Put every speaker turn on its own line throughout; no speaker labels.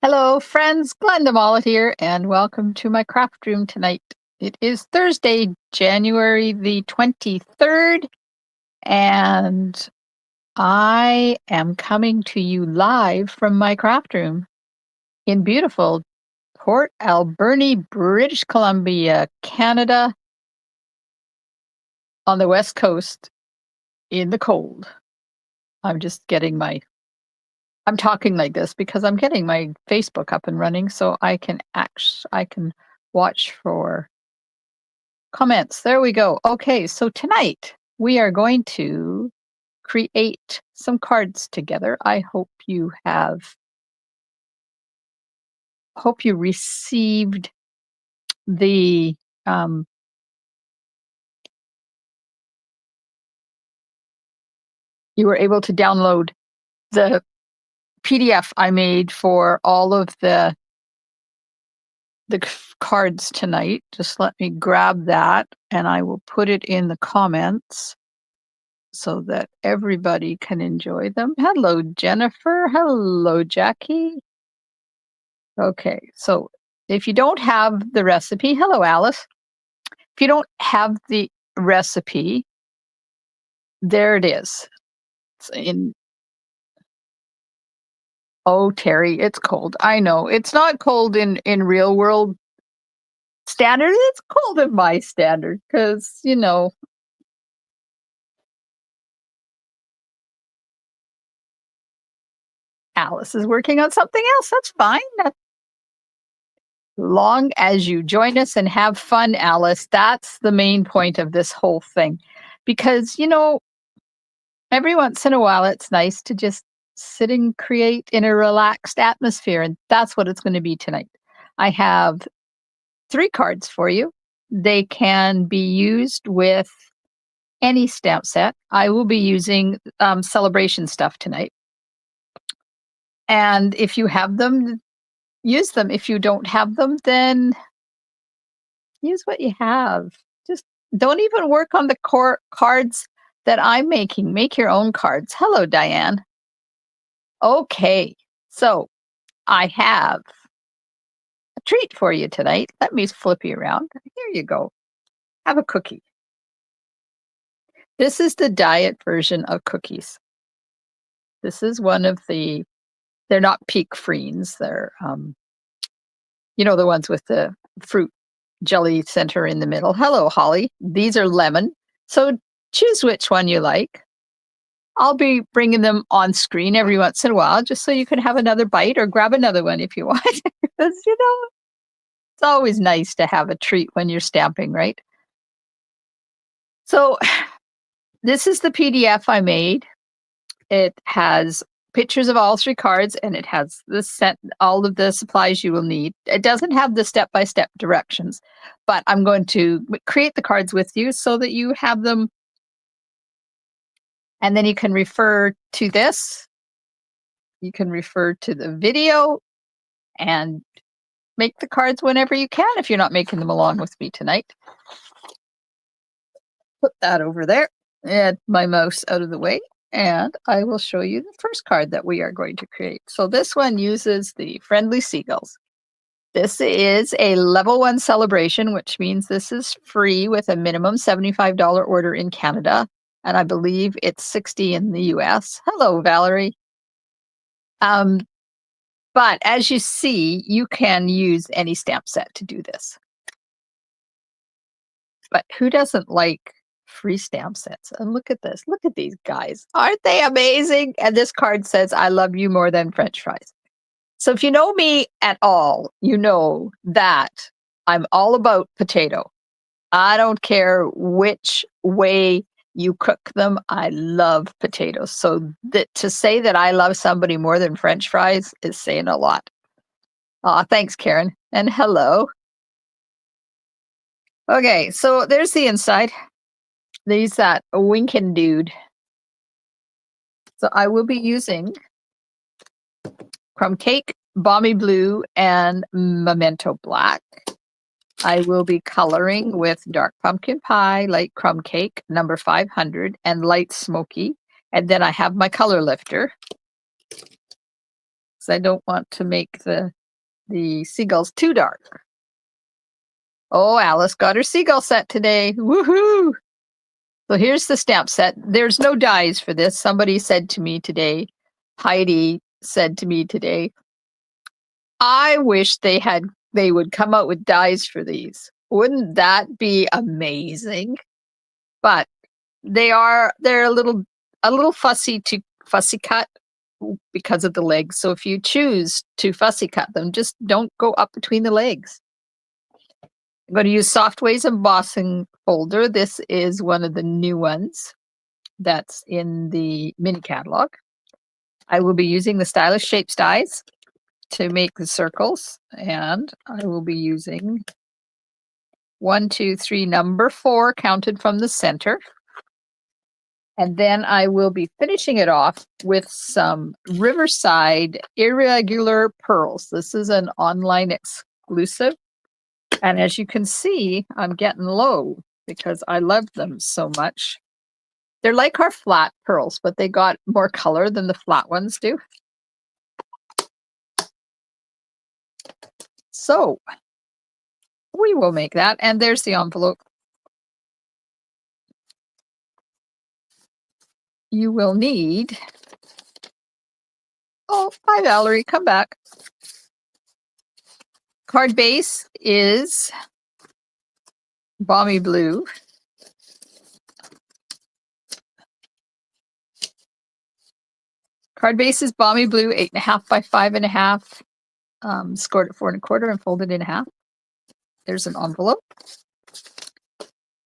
Hello, friends. Glenda Mollett here, and welcome to my craft room tonight. It is Thursday, January the 23rd, and I am coming to you live from my craft room in beautiful Port Alberni, British Columbia, Canada, on the West Coast in the cold. I'm just getting I'm talking like this because I'm getting my Facebook up and running so I can watch for comments. There we go. Okay, so tonight we are going to create some cards together. I hope you received the you were able to download the PDF I made for all of the cards tonight. Just let me grab that and I will put it in the comments so that everybody can enjoy them. Hello, Jennifer. Hello, Jackie. Okay, so if you don't have the recipe, hello, Alice. If you don't have the recipe, there it is. It's oh, Terry, it's cold. I know. It's not cold in real world standard. It's cold in my standard because, Alice is working on something else. That's fine. Long as you join us and have fun, Alice, that's the main point of this whole thing. Because, every once in a while, it's nice to just sit and create in a relaxed atmosphere. And that's what it's going to be tonight. I have 3 cards for you. They can be used with any stamp set. I will be using celebration stuff tonight. And if you have them, use them. If you don't have them, then use what you have. Just don't even work on the core cards that I'm making. Make your own cards. Hello, Diane. Okay, so I have a treat for you tonight. Let me flip you around. Here you go. Have a cookie. This is the diet version of cookies. This is one of they're not peak freens. They're, the ones with the fruit jelly center in the middle. Hello, Holly. These are lemon. So choose which one you like. I'll be bringing them on screen every once in a while just so you can have another bite or grab another one if you want. Because, it's always nice to have a treat when you're stamping, right? So this is the PDF I made. It has pictures of all 3 cards and it has all of the supplies you will need. It doesn't have the step-by-step directions, but I'm going to create the cards with you so that you have them. And then you can refer to this. You can refer to the video and make the cards whenever you can if you're not making them along with me tonight. Put that over there and my mouse out of the way. And I will show you the first card that we are going to create. So this one uses the Friendly Seagulls. This is a level 1 celebration, which means this is free with a minimum $75 order in Canada. And I believe it's $60 in the US. Hello, Valerie. But as you see, you can use any stamp set to do this. But who doesn't like free stamp sets? And look at this. Look at these guys. Aren't they amazing? And this card says, I love you more than French fries. So if you know me at all, you know that I'm all about potato. I don't care which way you cook them. I love potatoes. So to say that I love somebody more than French fries is saying a lot. Thanks, Karen. And hello. Okay, so there's the inside. There's that winking dude. So I will be using Crumb Cake, Balmy Blue, and Memento Black. I will be coloring with Dark Pumpkin Pie, Light Crumb Cake, number 500, and Light Smoky. And then I have my color lifter. because I don't want to make the seagulls too dark. Oh, Alice got her seagull set today. Woohoo! So here's the stamp set. There's no dies for this. Somebody said to me today, Heidi said to me today, I wish they would come out with dies for these. Wouldn't that be amazing? But they're a little fussy to fussy cut because of the legs. So if you choose to fussy cut them, just don't go up between the legs. I'm going to use Softways embossing folder. This is one of the new ones that's in the mini catalog. I will be using the Stylish Shapes dies to make the circles, and I will be using 1, 2, 3, number 4 counted from the center. And then I will be finishing it off with some Riverside irregular pearls. This is an online exclusive. And as you can see, I'm getting low because I love them so much. They're like our flat pearls, but they got more color than the flat ones do. So we will make that. And there's the envelope. You will need, oh, hi Valerie, come back. Card base is Balmy Blue. Card base is Balmy Blue, 8.5 by 5.5, scored at 4 1/4 and folded in half. There's an envelope.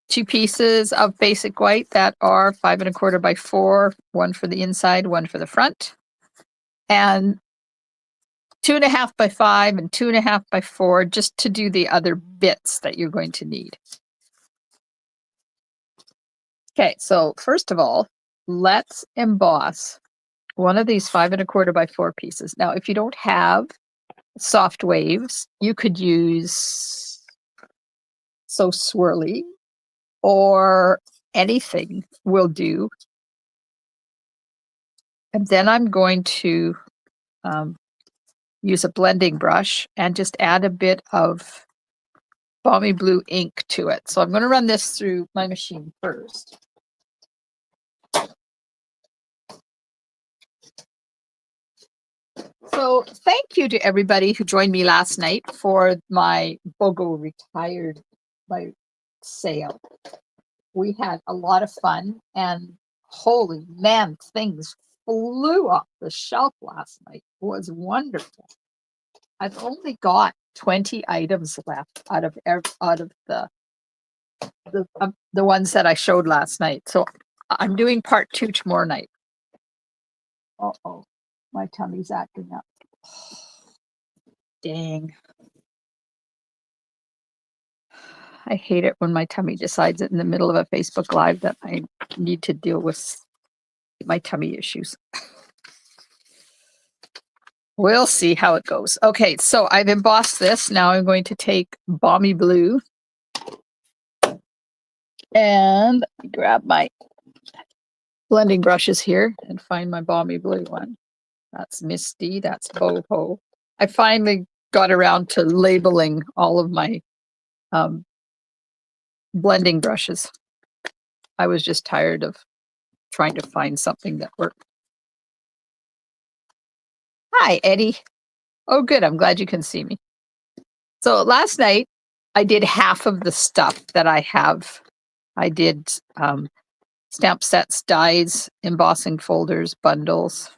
2 pieces of basic white that are 5 1/4 by 4, one for the inside, one for the front. And 2.5 by 5 and 2.5 by 4, just to do the other bits that you're going to need. Okay, so first of all, let's emboss one of these 5 1/4 by 4 pieces. Now, if you don't have soft waves, you could use So Swirly or anything will do. And then I'm going to use a blending brush and just add a bit of Balmy Blue ink to it. So I'm going to run this through my machine first. So thank you to everybody who joined me last night for my BOGO Retired by sale. We had a lot of fun, and holy man, things flew off the shelf last night. It was wonderful. I've only got 20 items left out of the ones that I showed last night. So I'm doing part 2 tomorrow night. Uh-oh, my tummy's acting up. Dang. I hate it when my tummy decides in the middle of a Facebook Live that I need to deal with my tummy issues. We'll see how it goes. Okay, so I've embossed this. Now I'm going to take Balmy Blue and grab my blending brushes here and find my Balmy Blue one. That's Misty, that's Boho. I finally got around to labeling all of my blending brushes. I was just tired of trying to find something that worked. Hi, Eddie. Oh, good. I'm glad you can see me. So last night, I did half of the stuff that I have. I did stamp sets, dies, embossing folders, bundles.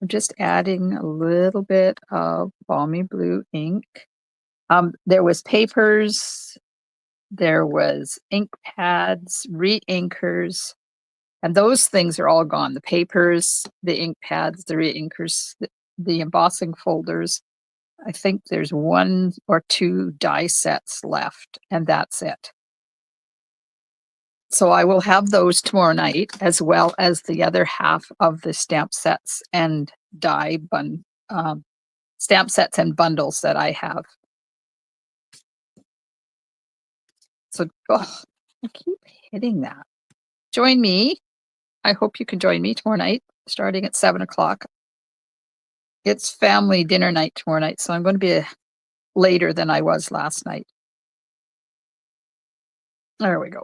I'm just adding a little bit of Balmy Blue ink. There was papers, there was ink pads, re-inkers, and those things are all gone. The papers, the ink pads, the re-inkers, the embossing folders. I think there's 1 or 2 die sets left, and that's it. So I will have those tomorrow night, as well as the other half of the stamp sets and stamp sets and bundles that I have. So I keep hitting that. join me. I hope you can join me tomorrow night, starting at 7 o'clock. It's family dinner night tomorrow night, so I'm going to be later than I was last night. There we go.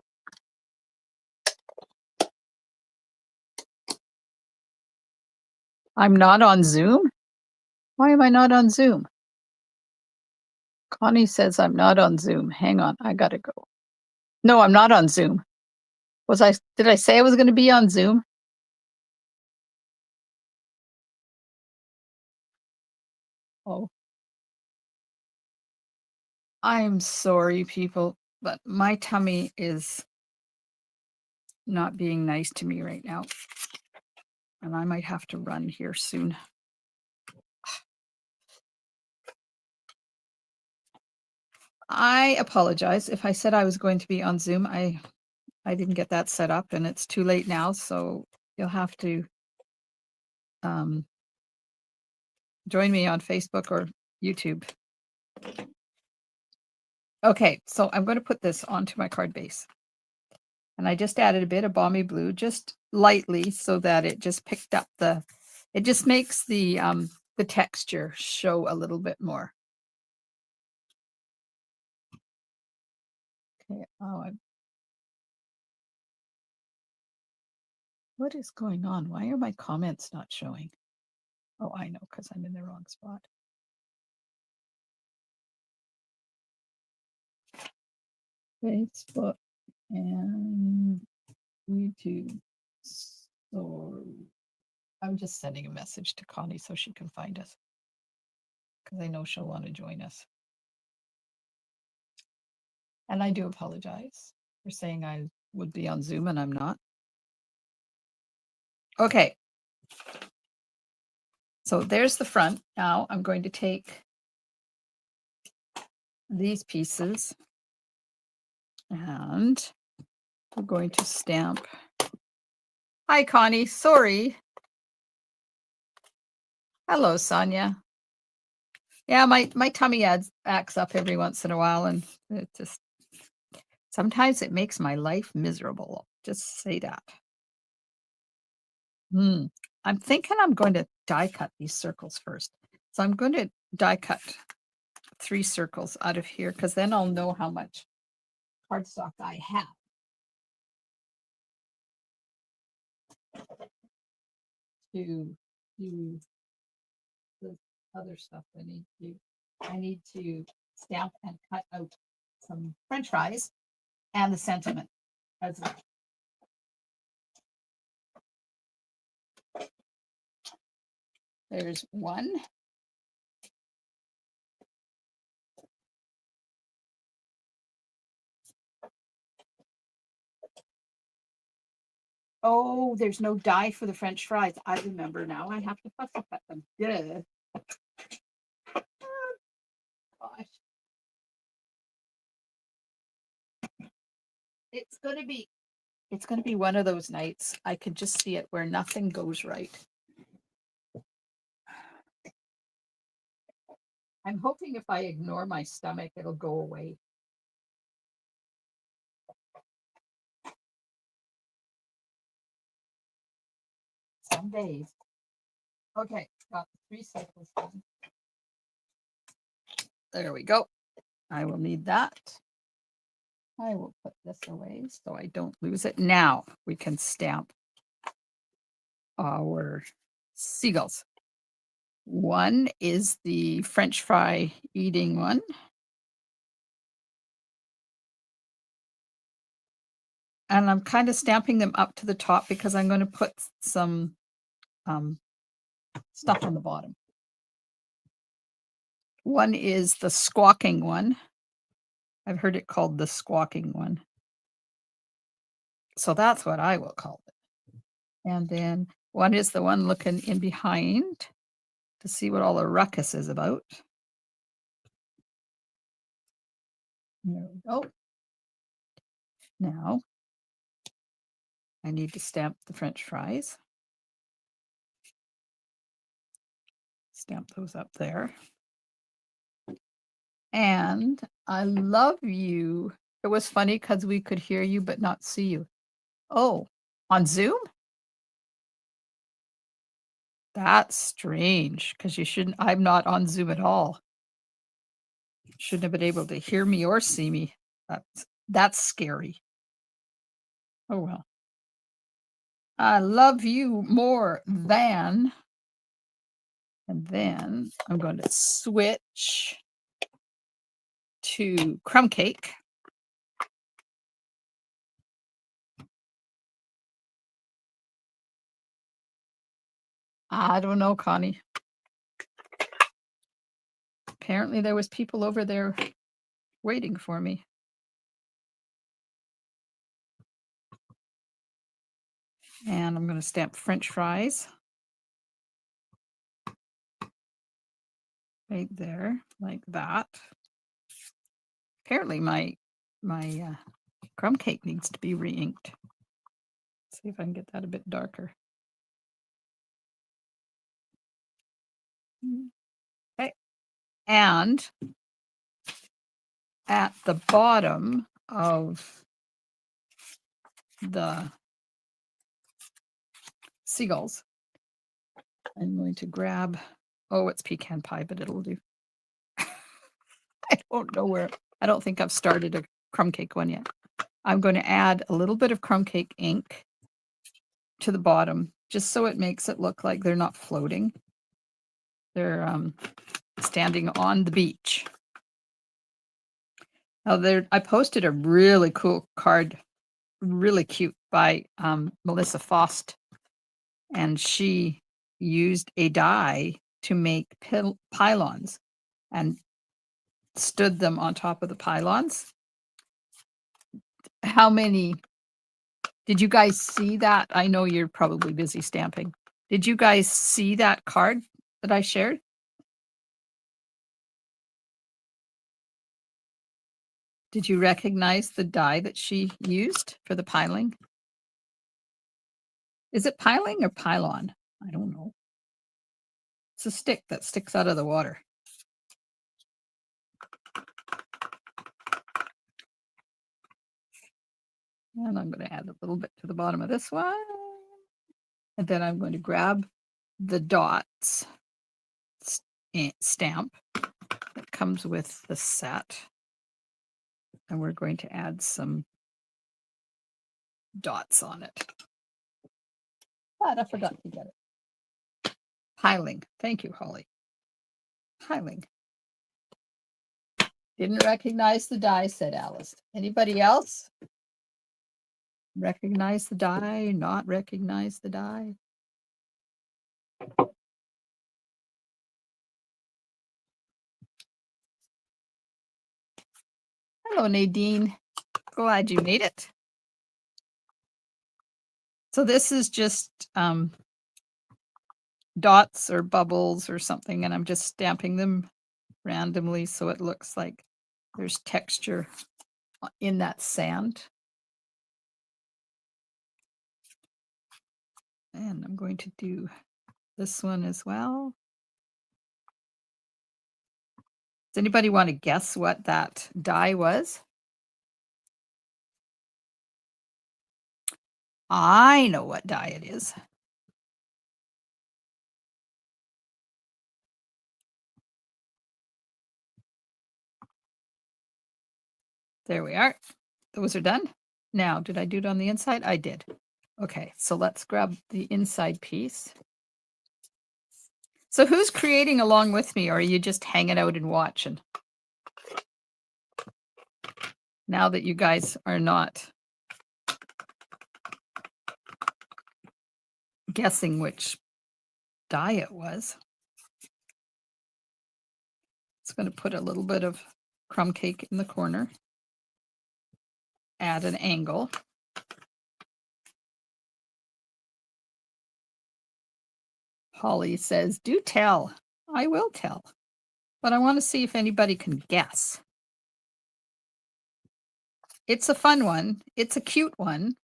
I'm not on Zoom? Why am I not on Zoom? Connie says I'm not on Zoom. Hang on, I gotta go. No, I'm not on Zoom. Did I say I was gonna be on Zoom? Oh. I'm sorry, people, but my tummy is not being nice to me right now. And I might have to run here soon. I apologize if I said I was going to be on Zoom. I didn't get that set up, and it's too late now, so you'll have to join me on Facebook or YouTube. Okay, so I'm going to put this onto my card base. And I just added a bit of balmy blue, just lightly, so that it just picked up it just makes the texture show a little bit more. Okay, what is going on? Why are my comments not showing? Oh, I know, because I'm in the wrong spot. Facebook and YouTube. So I'm just sending a message to Connie so she can find us, because I know she'll want to join us. And I do apologize for saying I would be on Zoom and I'm not. Okay. So there's the front. Now I'm going to take these pieces and I'm going to stamp. Hi, Connie. Sorry. Hello, Sonia. Yeah, my tummy acts up every once in a while, and it just sometimes it makes my life miserable. Just say that. I'm thinking I'm going to die cut these circles first. So I'm going to die cut 3 circles out of here, because then I'll know how much cardstock I have. To do the other stuff I need to stamp and cut out some French fries and the sentiment as well. There's one. Oh, there's no die for the French fries. I remember now. I have to fussy cut them. Yeah. Gosh. It's gonna be one of those nights. I can just see it where nothing goes right. I'm hoping if I ignore my stomach, it'll go away. Some days. Okay, got the 3 circles done. There we go. I will need that. I will put this away so I don't lose it. Now we can stamp our seagulls. One is the French fry eating one. And I'm kind of stamping them up to the top because I'm going to put some stuff on the bottom. One is the squawking one. I've heard it called the squawking one. So that's what I will call it. And then one is the one looking in behind to see what all the ruckus is about. There we go. Now I need to stamp the French fries. Stamp those up there. And I love you. It was funny because we could hear you but not see you. Oh, On Zoom? That's strange because you shouldn't. I'm not on Zoom at all. Shouldn't have been able to hear me or see me. That's scary. Oh well. I love you more than, and then I'm going to switch to crumb cake. I don't know, Connie. Apparently there was people over there waiting for me. And I'm going to stamp French fries right there, like that. Apparently my crumb cake needs to be re-inked. See if I can get that a bit darker. Okay. And at the bottom of the seagulls, I'm going to grab, oh, it's pecan pie, but it'll do. I don't know where, I don't think I've started a crumb cake one yet. I'm going to add a little bit of crumb cake ink to the bottom, just so it makes it look like they're not floating. They're standing on the beach. Now I posted a really cool card, really cute, by Melissa Faust, and she used a die to make pylons and stood them on top of the pylons. How many did you guys see that? I know you're probably busy stamping. Did you guys see that card that I shared? Did you recognize the die that she used for the piling? Is it piling or pylon? I don't know. It's a stick that sticks out of the water. And I'm going to add a little bit to the bottom of this one. And then I'm going to grab the dots stamp that comes with the set. And we're going to add some dots on it. But I forgot to get it. Piling. Thank you, Holly. Piling. Didn't recognize the die, said Alice. Anybody else? Recognize the die, not recognize the die? Hello, Nadine. Glad you made it. So this is just dots or bubbles or something, and I'm just stamping them randomly so it looks like there's texture in that sand. And I'm going to do this one as well. Does anybody want to guess what that die was? I know what die it is. There we are. Those are done. Now, did I do it on the inside? I did. Okay, so let's grab the inside piece. So who's creating along with me, or are you just hanging out and watching? Now that you guys are not guessing which die it was. It's going to put a little bit of crumb cake in the corner. Add an angle. Holly says, do tell. I will tell. But I want to see if anybody can guess. It's a fun one. It's a cute one.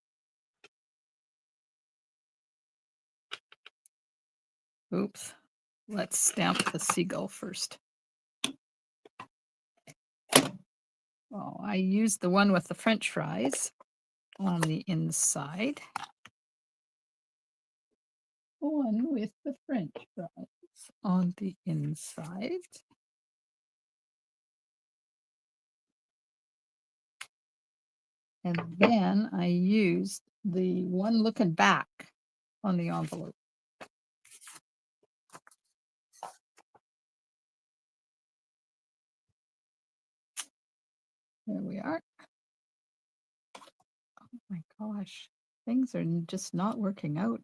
Oops. Let's stamp the seagull first. Oh, I used the one with the French fries on the inside. one with the French fries on the inside. And then I used the one looking back on the envelope. There we are. Oh my gosh, things are just not working out.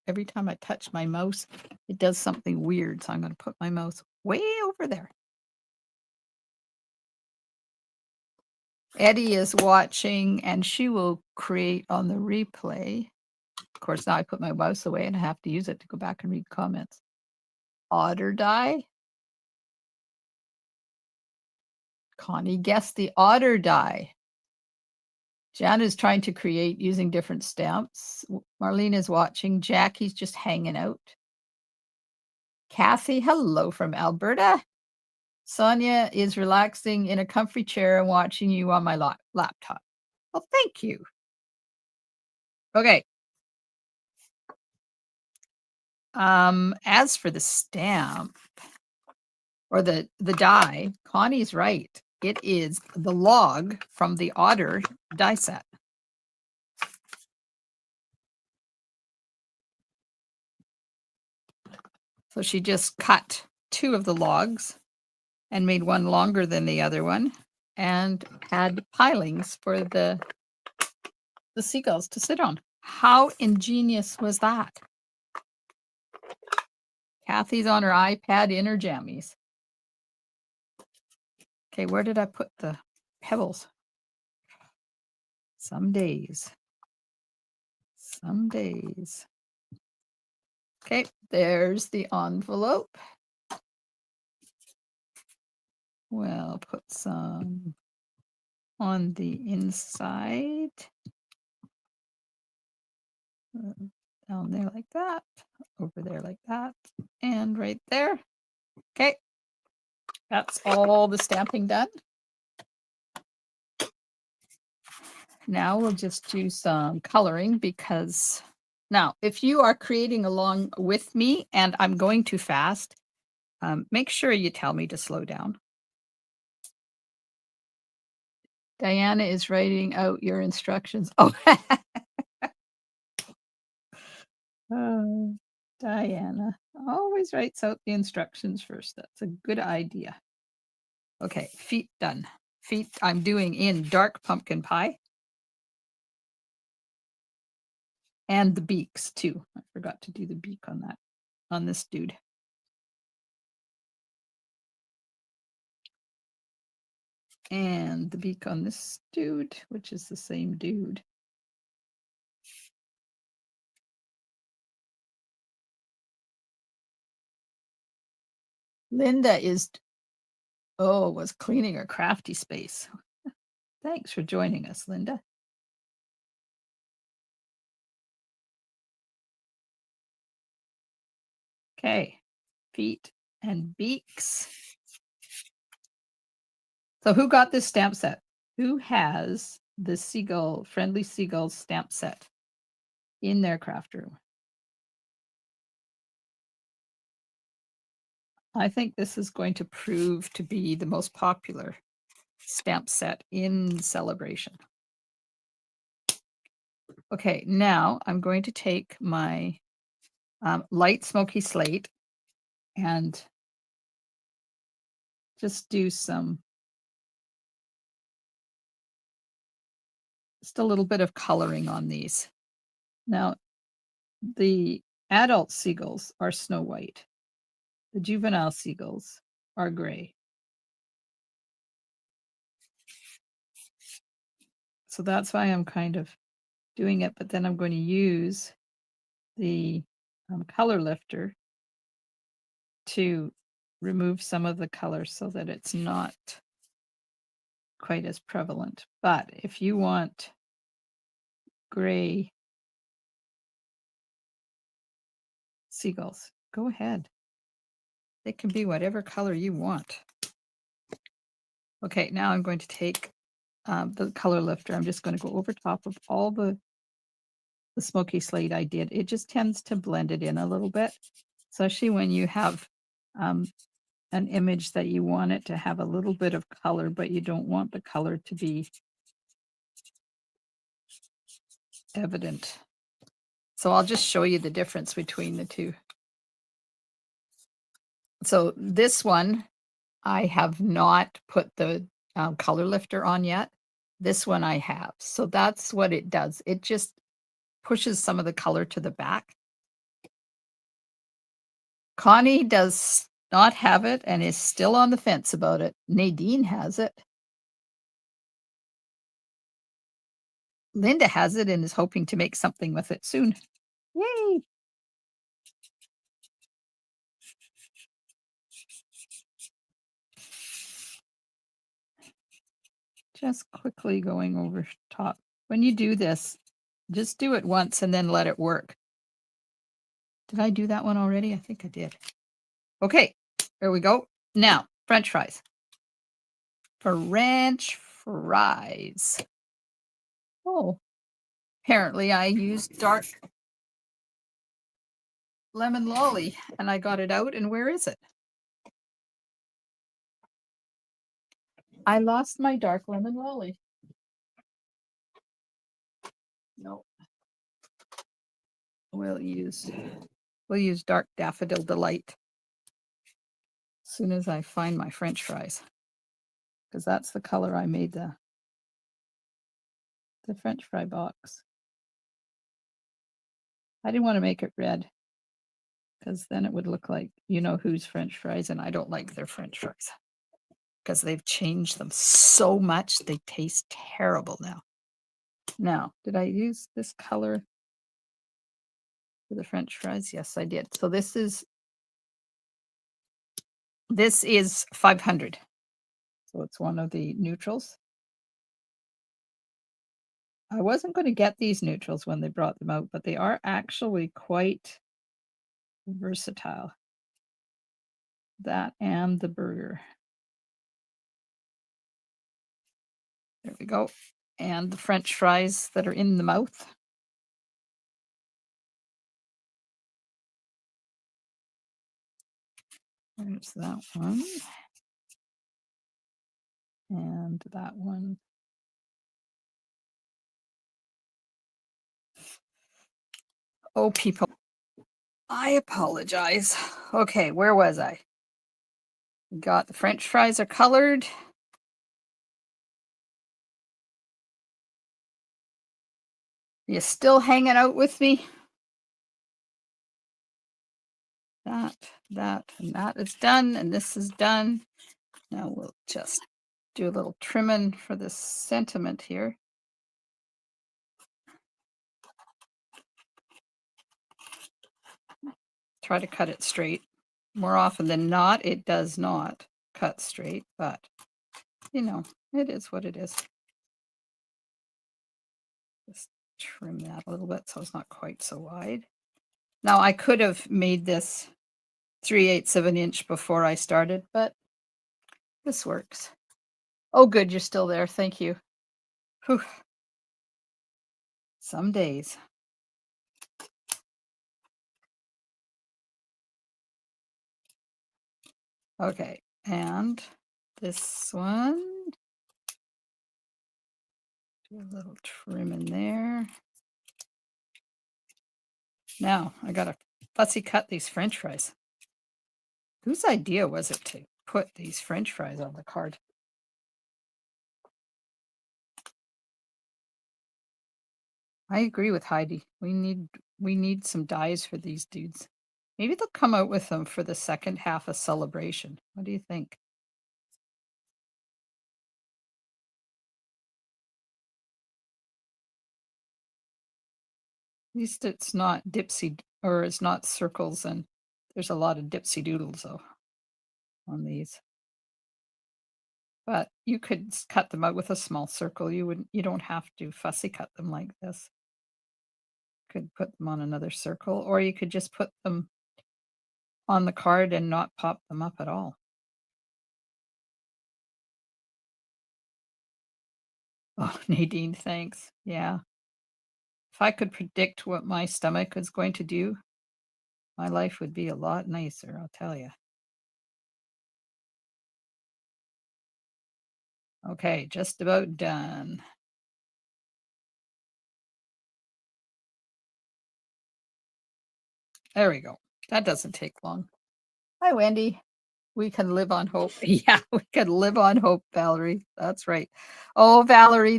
Every time I touch my mouse, it does something weird. So I'm going to put my mouse way over there. Eddie is watching and she will create on the replay. Of course, now I put my mouse away and I have to use it to go back and read comments. Otter die. Connie guessed the otter die. Jan is trying to create using different stamps. Marlene is watching. Jackie's just hanging out. Kathy, hello from Alberta. Sonia is relaxing in a comfy chair and watching you on my laptop. Well, thank you. Okay. As for the stamp or the die, Connie's right. It is the log from the otter die set. So she just cut 2 of the logs and made one longer than the other one and had pilings for the seagulls to sit on. How ingenious was that? Kathy's on her iPad in her jammies. Okay, where did I put the pebbles? Some days. Some days. Okay, there's the envelope. We'll put some on the inside. Down there like that, over there like that, and right there. Okay, that's all the stamping done. Now we'll just do some coloring because now if you are creating along with me and I'm going too fast, make sure you tell me to slow down. Diana is writing out your instructions. Oh, Diana always writes out the instructions first. That's a good idea. Okay, feet done. Feet I'm doing in dark pumpkin pie. And the beaks too. I forgot to do the beak on that, on this dude. And the beak on this dude, which is the same dude. Linda was cleaning her crafty space. Thanks for joining us, Linda. Okay, feet and beaks. So who got this stamp set? Who has the friendly seagull stamp set in their craft room? I think this is going to prove to be the most popular stamp set in Celebration. Okay, now I'm going to take my light smoky slate and just do just a little bit of coloring on these. Now, the adult seagulls are snow white. The juvenile seagulls are gray. So that's why I'm kind of doing it, but then I'm going to use the color lifter to remove some of the color so that it's not quite as prevalent. But if you want gray seagulls, go ahead. They can be whatever color you want. Okay, now I'm going to take the color lifter. I'm just going to go over top of all the the smoky slate I did, it just tends to blend it in a little bit, especially when you have an image that you want it to have a little bit of color, but you don't want the color to be evident. So I'll just show you the difference between the two. So this one, I have not put the color lifter on yet. This one I have. So that's what it does. It just pushes some of the color to the back. Connie does not have it and is still on the fence about it. Nadine has it. Linda has it and is hoping to make something with it soon. Yay! Just quickly going over top. When you do this, just do it once and then let it work. Did I do that one already? I think I did. Okay, there we go. Now, French fries. French fries. Oh, apparently I used dark lemon lolly and I got it out. And where is it? I lost my dark lemon lolly. No. We'll use dark daffodil delight as soon as I find my French fries, because that's the color I made the French fry box. I didn't want to make it red because then it would look like you know who's French fries, and I don't like their French fries because they've changed them so much. They taste terrible now. Now, did I use this color for the French fries? Yes, I did. So this is 500. So it's one of the neutrals. I wasn't going to get these neutrals when they brought them out, but they are actually quite versatile. That and the burger. There we go. And the French fries that are in the mouth. There's that one. And that one. Oh, people. I apologize. Okay, where was I? Got the French fries are colored. You still hanging out with me? That, and that is done, and this is done. Now we'll just do a little trimming for the sentiment here. Try to cut it straight. More often than not, it does not cut straight, but you know, it is what it is. Just trim that a little bit so it's not quite so wide. Now I could have made this 3/8 of an inch before I started, but this works. Oh, good, you're still there. Thank you. Whew. Some days. Okay, and this one. Do a little trim in there. Now I gotta fussy cut these French fries. Whose idea was it to put these French fries on the card? I agree with Heidi. We need some dies for these dudes. Maybe they'll come out with them for the second half of Celebration. What do you think? At least it's not dipsy, or it's not circles, and there's a lot of dipsy doodles though on these. But you could cut them out with a small circle. You don't have to fussy cut them like this. Could put them on another circle, or you could just put them on the card and not pop them up at all. Oh, Nadine, thanks. Yeah. If I could predict what my stomach is going to do, my life would be a lot nicer, I'll tell you. Okay, just about done. There we go. That doesn't take long. Hi, Wendy. We can live on hope. Yeah, we can live on hope, Valerie. That's right. Oh, Valerie,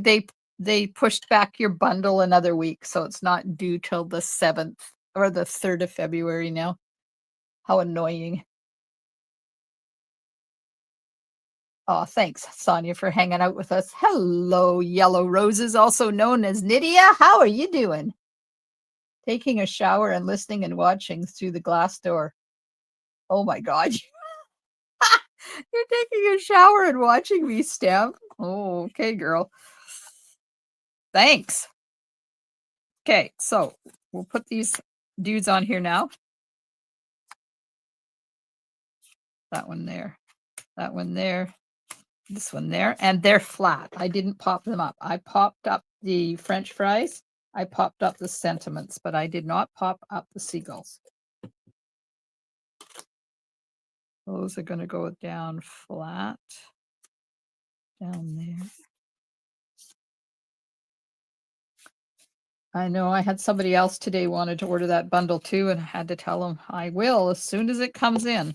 they pushed back your bundle another week, so it's not due till the 7th or the 3rd of February now. How annoying. Oh, thanks, Sonia, for hanging out with us. Hello, Yellow Roses, also known as Nydia. How are you doing? Taking a shower and listening and watching through the glass door. Oh my God. You're taking a shower and watching me, Stamp. Oh, okay, girl. Thanks. Okay, so we'll put these dudes on here now. That one there, that one there, this one there, and they're flat. I didn't pop them up. I popped up the French fries. I popped up the sentiments, but I did not pop up the seagulls. Those are going to go down flat. Down there. I know I had somebody else today wanted to order that bundle too, and I had to tell them I will as soon as it comes in.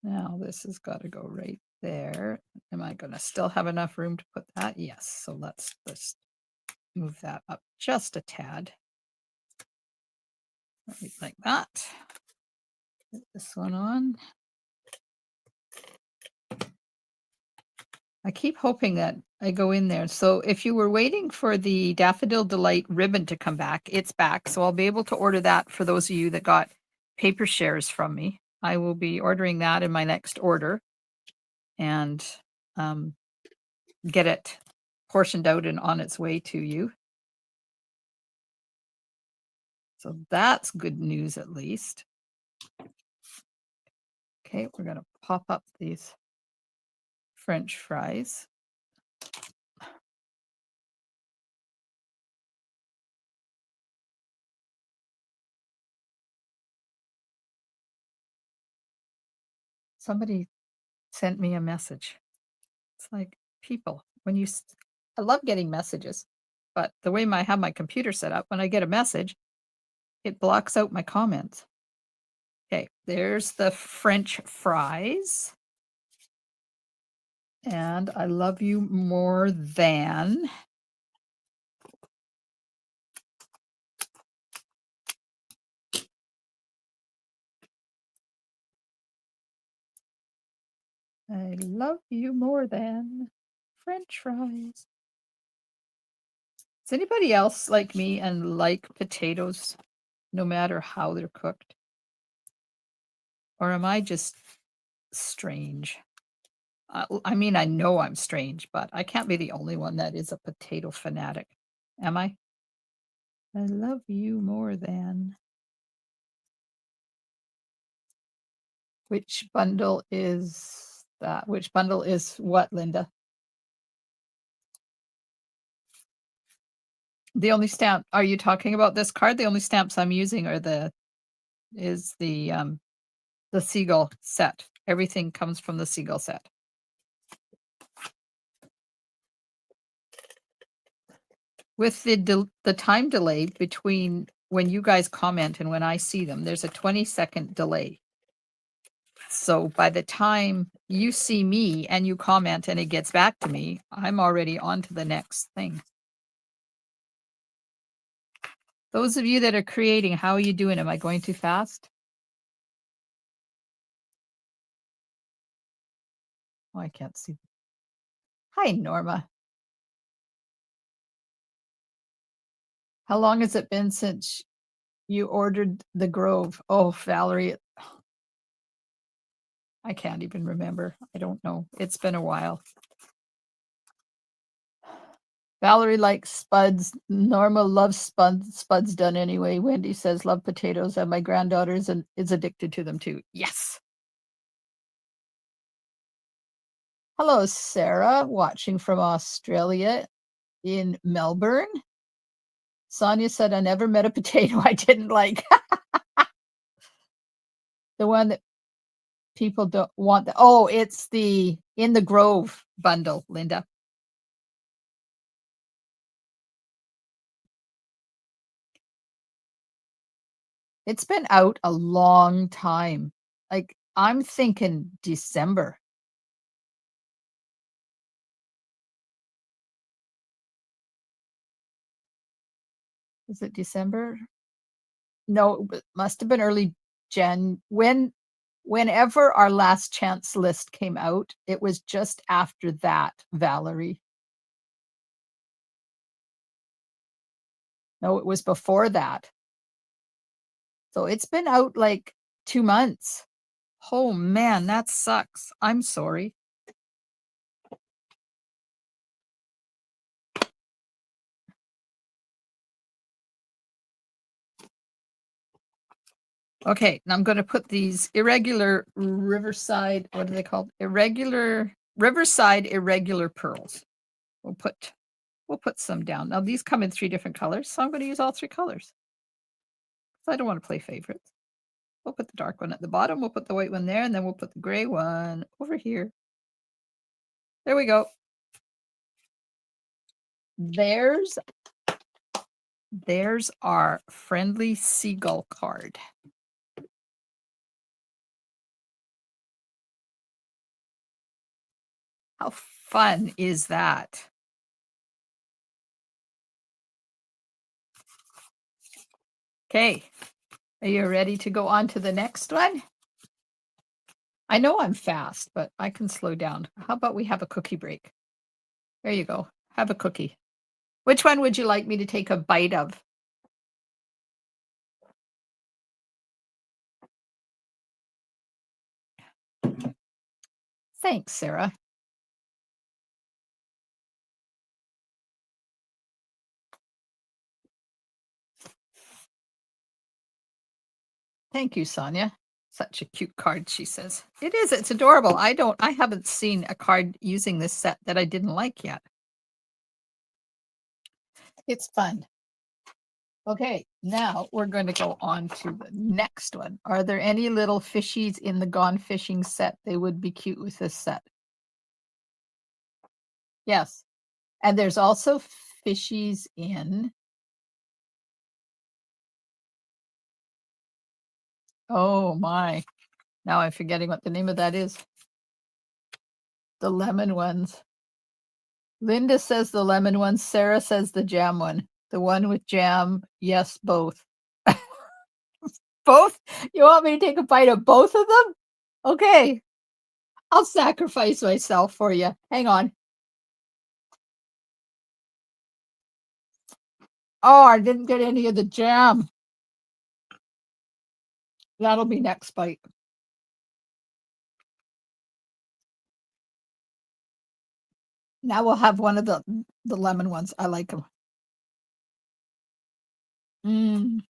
Now this has got to go right there. Am I going to still have enough room to put that? Yes. So let's just move that up just a tad. Right like that. Put this one on. I keep hoping that I go in there. So if you were waiting for the Daffodil Delight ribbon to come back, it's back. So I'll be able to order that for those of you that got paper shares from me. I will be ordering that in my next order and get it portioned out and on its way to you. So that's good news at least. Okay, we're going to pop up these French fries. Somebody sent me a message. It's like, people, when you, I love getting messages, but the way I have my computer set up, when I get a message, it blocks out my comments. Okay, there's the French fries. And I love you more than. I love you more than French fries. Is anybody else like me and like potatoes no matter how they're cooked? Or am I just strange? I mean, I know I'm strange, but I can't be the only one that is a potato fanatic. Am I? I love you more than. Which bundle is that? Which bundle is what, Linda? The only stamp, are you talking about this card? The only stamps I'm using are the seagull set. Everything comes from the seagull set. With the time delay between when you guys comment and when I see them, there's a 20-second delay. So by the time you see me and you comment and it gets back to me, I'm already on to the next thing. Those of you that are creating, how are you doing? Am I going too fast? Oh, I can't see. Hi, Norma. How long has it been since you ordered the Grove? Oh, Valerie, I can't even remember. I don't know. It's been a while. Valerie likes spuds. Norma loves spuds done anyway. Wendy says love potatoes, and my granddaughter is addicted to them too. Yes. Hello, Sarah, watching from Australia in Melbourne. Sonia said, I never met a potato I didn't like. The one that people don't want. Oh, it's the In the Grove bundle, Linda. It's been out a long time. Like, I'm thinking December. Is it December? No, it must have been early whenever our last chance list came out, it was just after that, Valerie. No, it was before that. So it's been out like 2 months. Oh man, that sucks. I'm sorry. Okay, now I'm going to put these irregular Riverside, what are they called? Riverside irregular pearls. We'll put some down. Now these come in 3 different colors, so I'm going to use all 3 colors. So I don't want to play favorites. We'll put the dark one at the bottom, we'll put the white one there, and then we'll put the gray one over here. There we go. There's our friendly seagull card. How fun is that? Okay, are you ready to go on to the next one? I know I'm fast, but I can slow down. How about we have a cookie break? There you go. Have a cookie. Which one would you like me to take a bite of? Thanks, Sarah. Thank you, Sonia. Such a cute card, she says. It is, it's adorable. I haven't seen a card using this set that I didn't like yet. It's fun. Okay, now we're going to go on to the next one. Are there any little fishies in the Gone Fishing set? They would be cute with this set. Yes. And there's also fishies in. Oh my. Now I'm forgetting what the name of that is. The lemon ones. Linda says the lemon one. Sarah says the jam one. The one with jam. Yes, both. Both? You want me to take a bite of both of them? Okay. I'll sacrifice myself for you. Hang on. Oh, I didn't get any of the jam. That'll be next bite. Now we'll have one of the lemon ones. I like them. Mm.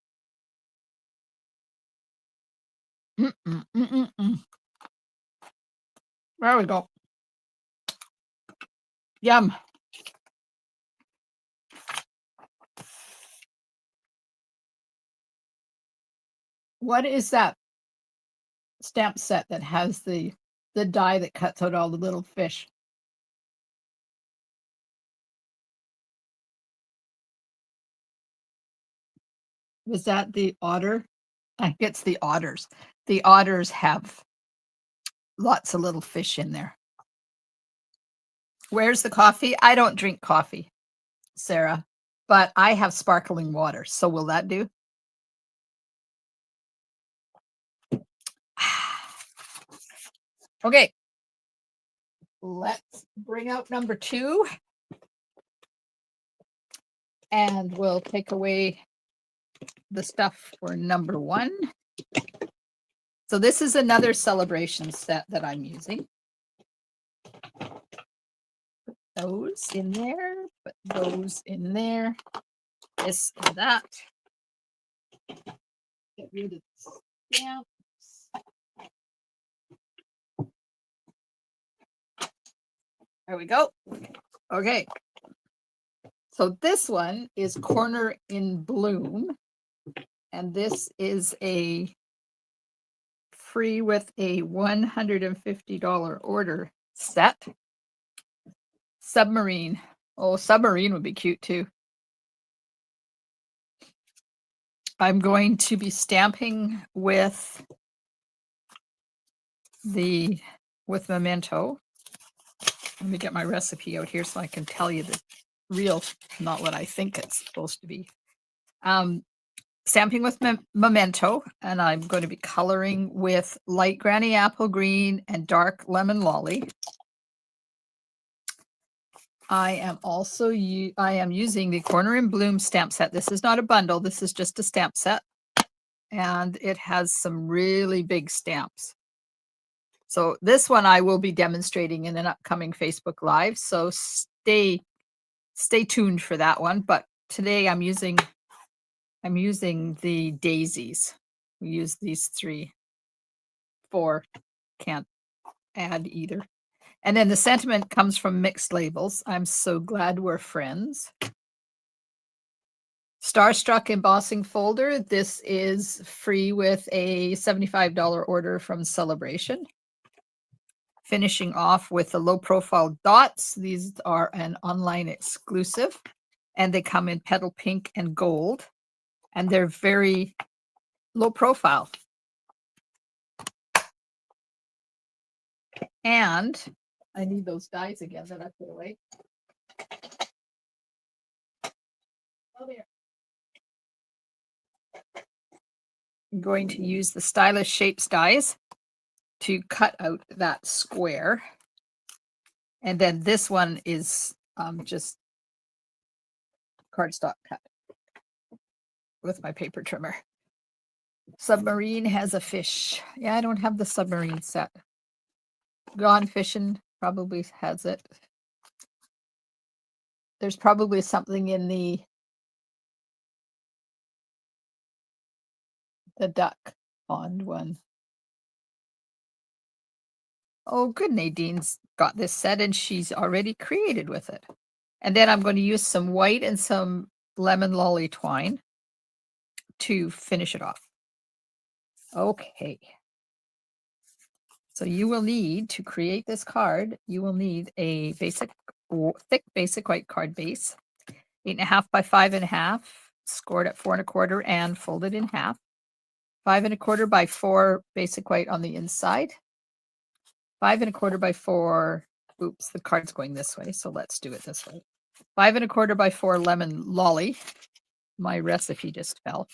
Mm-mm, mm-mm-mm. There we go. Yum. What is that stamp set that has the die that cuts out all the little fish? Was that the otter? I think it's the otters. The otters have lots of little fish in there. Where's the coffee? I don't drink coffee, Sarah, but I have sparkling water. So will that do? Okay. Let's bring out number 2. And we'll take away the stuff for number 1. So this is another celebration set that I'm using. Put those in there, put those in there, this and that. Get rid of the stamps. There we go. Okay. So this one is Corner in Bloom. And this is a free with a $150 order set. Submarine. Oh, submarine would be cute too. I'm going to be stamping with Memento. Let me get my recipe out here so I can tell you the real, not what I think it's supposed to be. Stamping with Memento, and I'm going to be coloring with light Granny Apple Green and dark Lemon Lolly. I am also using the Corner in Bloom stamp set. This is not a bundle. This is just a stamp set. And it has some really big stamps. So this one I will be demonstrating in an upcoming Facebook Live. So stay tuned for that one. But today I'm using the daisies. We use these 4. Can't add either. And then the sentiment comes from Mixed Labels. I'm so glad we're friends. Starstruck embossing folder. This is free with a $75 order from Celebration. Finishing off with the low profile dots. These are an online exclusive and they come in petal pink and gold and they're very low profile. And I need those dies again that I put away. Oh, there. I'm going to use the Stylish Shapes dies to cut out that square. And then this one is just cardstock cut with my paper trimmer. Submarine has a fish. Yeah, I don't have the submarine set. Gone Fishing probably has it. There's probably something in the duck pond one. Oh, good. Nadine's got this set and she's already created with it. And then I'm going to use some white and some lemon lolly twine to finish it off. Okay. So you will need to create this card. You will need a thick basic white card base, 8.5 by 5.5, scored at 4 1/4 and folded in half. 5 1/4 by 4 basic white on the inside. 5 1/4 by 4. Oops, the card's going this way, so let's do it this way. 5 1/4 by 4 lemon lolly. My recipe just fell.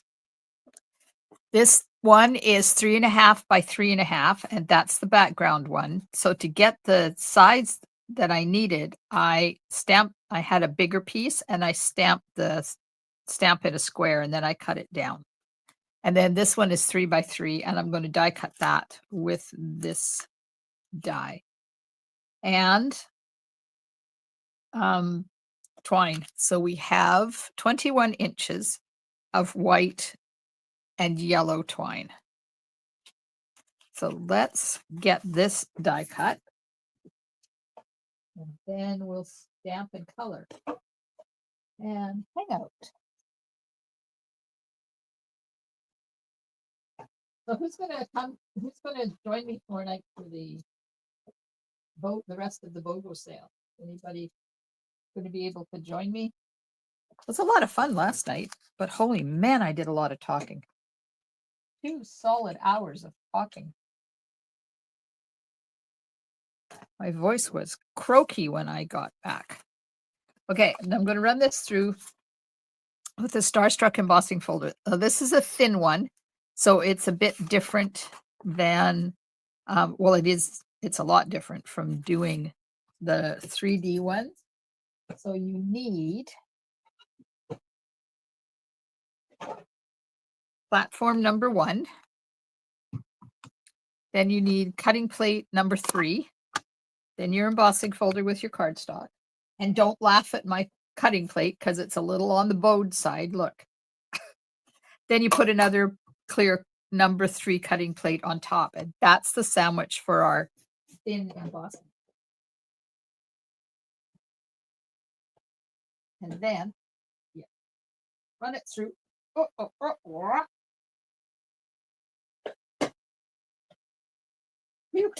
This one is 3.5 by 3.5, and that's the background one. So to get the size that I needed, I had a bigger piece and I stamped the stamp in a square and then I cut it down. And then this one is 3 by 3, and I'm going to die cut that with this die. And twine. So we have 21 inches of white and yellow twine. So let's get this die cut. And then we'll stamp and color and hang out. So who's gonna join me tomorrow night for the rest of the BOGO sale? Anybody going to be able to join me? It was a lot of fun last night, but holy man, I did a lot of talking. 2 solid hours of talking. My voice was croaky when I got back. Okay, and I'm going to run this through with the Starstruck embossing folder. This is a thin one, so it's a bit different than, well, it's a lot different from doing the 3D ones. So you need platform number 1. Then you need cutting plate number 3. Then your embossing folder with your cardstock. And don't laugh at my cutting plate because it's a little on the bowed side. Look. Then you put another clear number 3 cutting plate on top. And that's the sandwich for our thin embossing. And then, yeah, run it through. Oh, oh, oh, oh. Phew.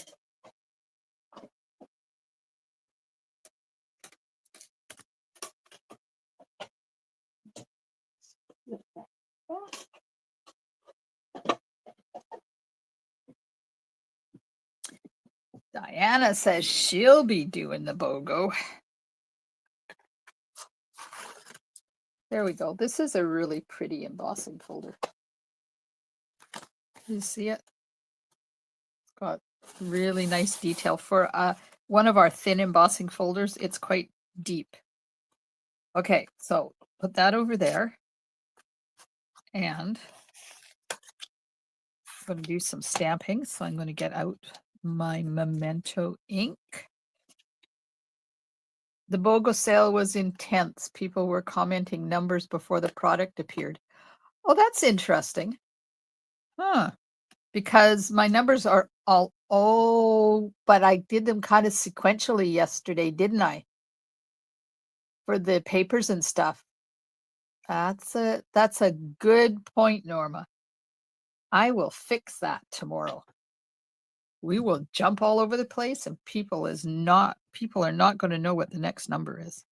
Diana says she'll be doing the BOGO. There we go. This is a really pretty embossing folder. You see it? It's got really nice detail. For one of our thin embossing folders, it's quite deep. Okay, so put that over there. And I'm going to do some stamping. So I'm going to get out my Memento ink. The BOGO sale was intense. People were commenting numbers before the product appeared. Oh, that's interesting. Huh. Because my numbers are all, but I did them kind of sequentially yesterday, didn't I? For the papers and stuff. That's a good point, Norma. I will fix that tomorrow. We will jump all over the place and people are not going to know what the next number is.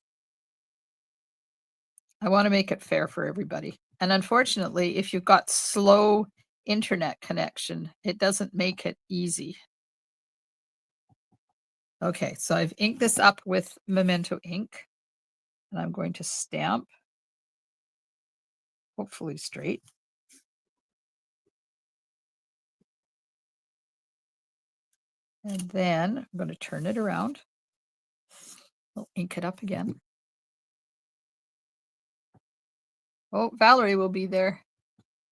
I want to make it fair for everybody. And unfortunately, if you've got slow internet connection, it doesn't make it easy. Okay, so I've inked this up with Memento ink, and I'm going to stamp, hopefully straight. And then I'm going to turn it around. I'll ink it up again. Oh, Valerie will be there.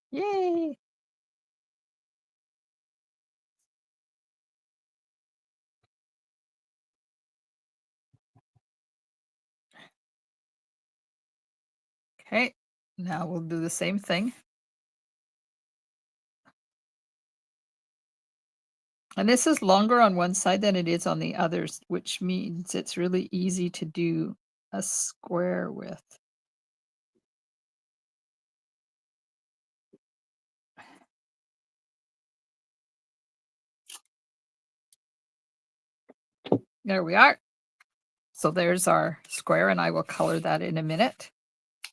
Yay! Okay, now we'll do the same thing. And this is longer on one side than it is on the others, which means it's really easy to do a square with. There we are. So there's our square, and I will color that in a minute.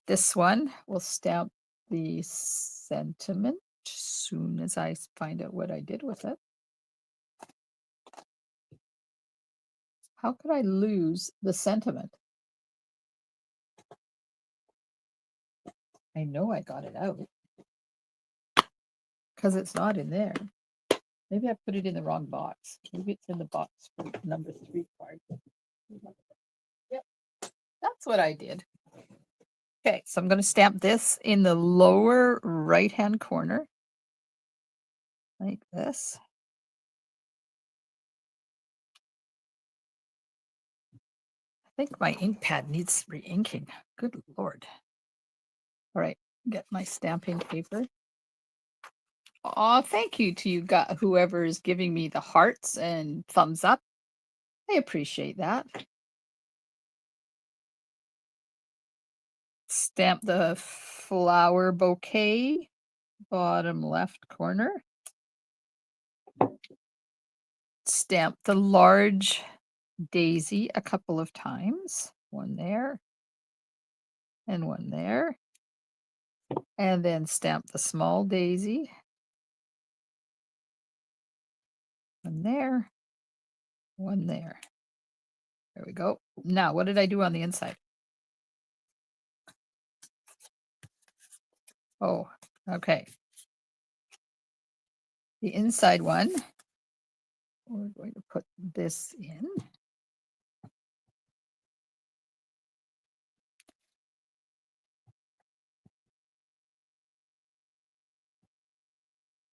This one will stamp the sentiment as soon as I find out what I did with it. How could I lose the sentiment? I know I got it out because it's not in there. Maybe I put it in the wrong box. Maybe it's in the box for number 3 card. Yep, that's what I did. Okay, so I'm going to stamp this in the lower right-hand corner, like this. I think my ink pad needs re-inking. Good Lord. All right, get my stamping paper. Oh, thank you to whoever is giving me the hearts and thumbs up. I appreciate that. Stamp the flower bouquet, bottom left corner. Stamp the large daisy a couple of times. One there and one there. And then stamp the small daisy. One there, one there. There we go. Now, what did I do on the inside? Oh, okay. The inside one, we're going to put this in.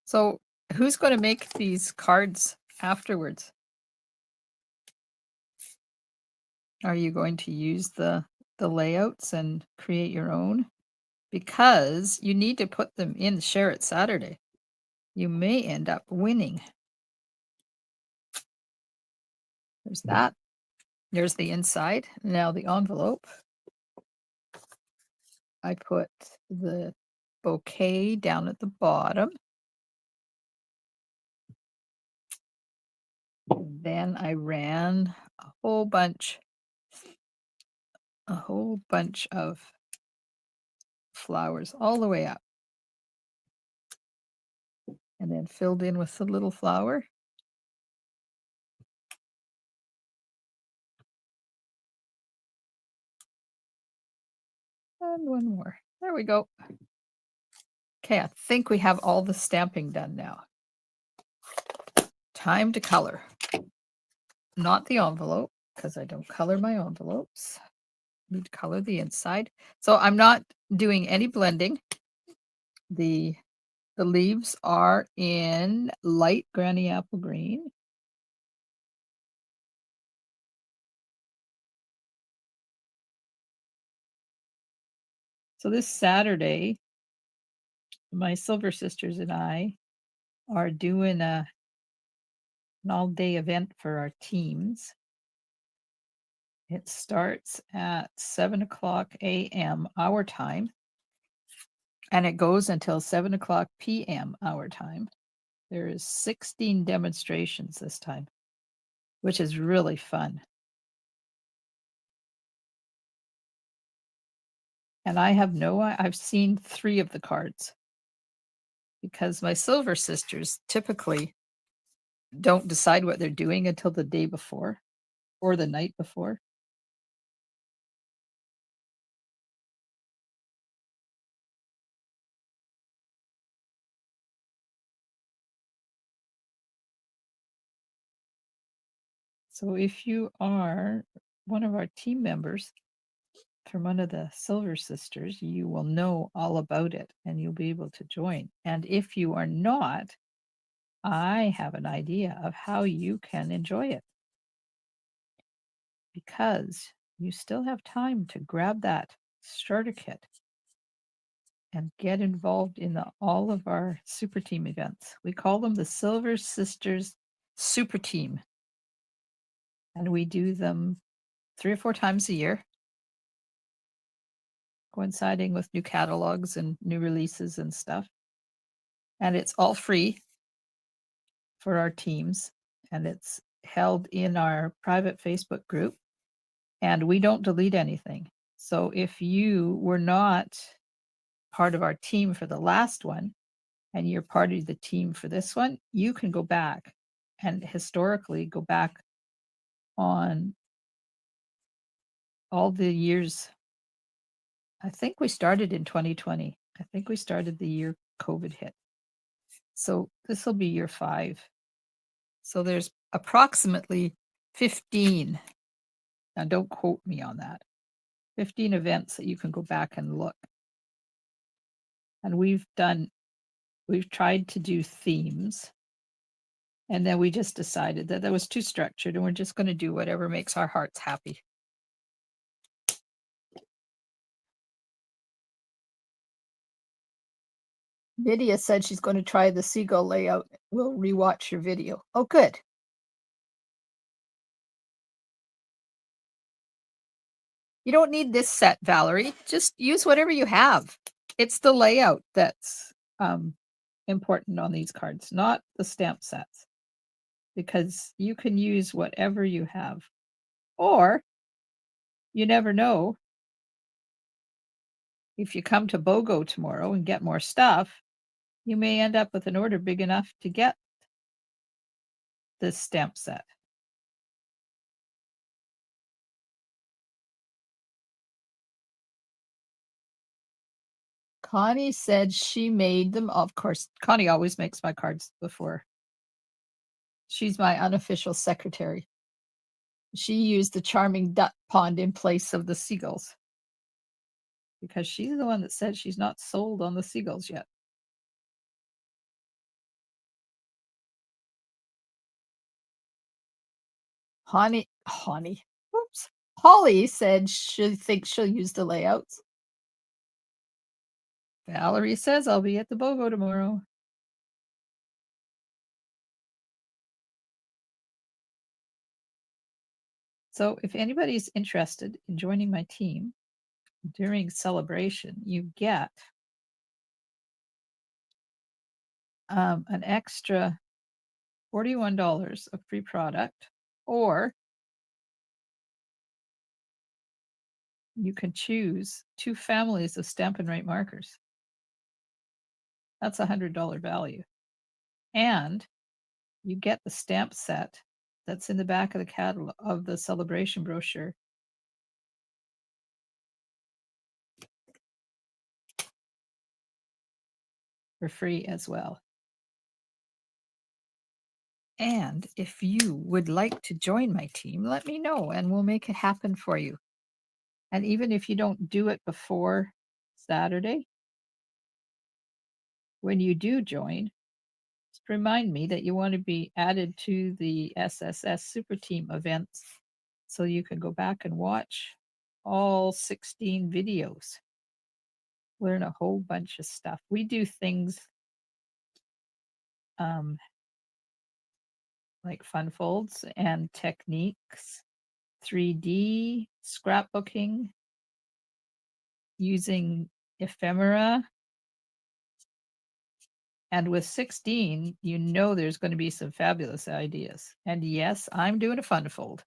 So who's going to make these cards afterwards? Are you going to use the layouts and create your own? Because you need to put them in Share It Saturday. You may end up winning. There's that. There's the inside. Now the envelope. I put the bouquet down at the bottom. Then I ran a whole bunch of flowers all the way up, and then filled in with the little flower. And one more. There we go. Okay, I think we have all the stamping done now. Time to color. Not the envelope, because I don't color my envelopes. Need to color the inside. So I'm not doing any blending. The leaves are in light granny apple green. So this Saturday, my Silver Sisters and I are doing an all-day event for our teams. It starts at 7:00 a.m. our time, and it goes until 7:00 p.m. our time. There is 16 demonstrations this time, which is really fun. And I've seen 3 of the cards because my Silver Sisters typically don't decide what they're doing until the day before or the night before. So if you are one of our team members from one of the Silver Sisters, you will know all about it and you'll be able to join. And if you are not, I have an idea of how you can enjoy it, because you still have time to grab that starter kit and get involved in all of our super team events. We call them the Silver Sisters Super Team, and we do them 3 or 4 times a year, coinciding with new catalogs and new releases and stuff. And it's all free for our teams, and it's held in our private Facebook group, and we don't delete anything. So if you were not part of our team for the last one and you're part of the team for this one, you can go back and historically go back on all the years. I think we started in 2020. I think we started the year COVID hit. So this will be year 5. So there's approximately 15, now don't quote me on that, 15 events that you can go back and look. And we've tried to do themes, and then we just decided that was too structured and we're just going to do whatever makes our hearts happy. Lydia said she's going to try the seagull layout. We'll rewatch your video. Oh, good. You don't need this set, Valerie. Just use whatever you have. It's the layout that's important on these cards, not the stamp sets, because you can use whatever you have. Or you never know, if you come to BOGO tomorrow and get more stuff, you may end up with an order big enough to get this stamp set. Connie said she made them. Of course, Connie always makes my cards before. She's my unofficial secretary. She used the charming duck pond in place of the seagulls, because she's the one that said she's not sold on the seagulls yet. Holly, oops. Holly said she thinks she'll use the layouts. Valerie says I'll be at the BOGO tomorrow. So if anybody's interested in joining my team, during celebration, you get an extra $41 of free product, or you can choose 2 families of Stampin' Right markers. That's a $100 value. And you get the stamp set that's in the back of the catalog of the celebration brochure for free as well. And if you would like to join my team, let me know and we'll make it happen for you. And even if you don't do it before Saturday, when you do join, just remind me that you want to be added to the SSS Super Team events so you can go back and watch all 16 videos. Learn a whole bunch of stuff. We do things like fun folds and techniques, 3D scrapbooking, using ephemera. And with 16, you know there's going to be some fabulous ideas. And yes, I'm doing a fun fold.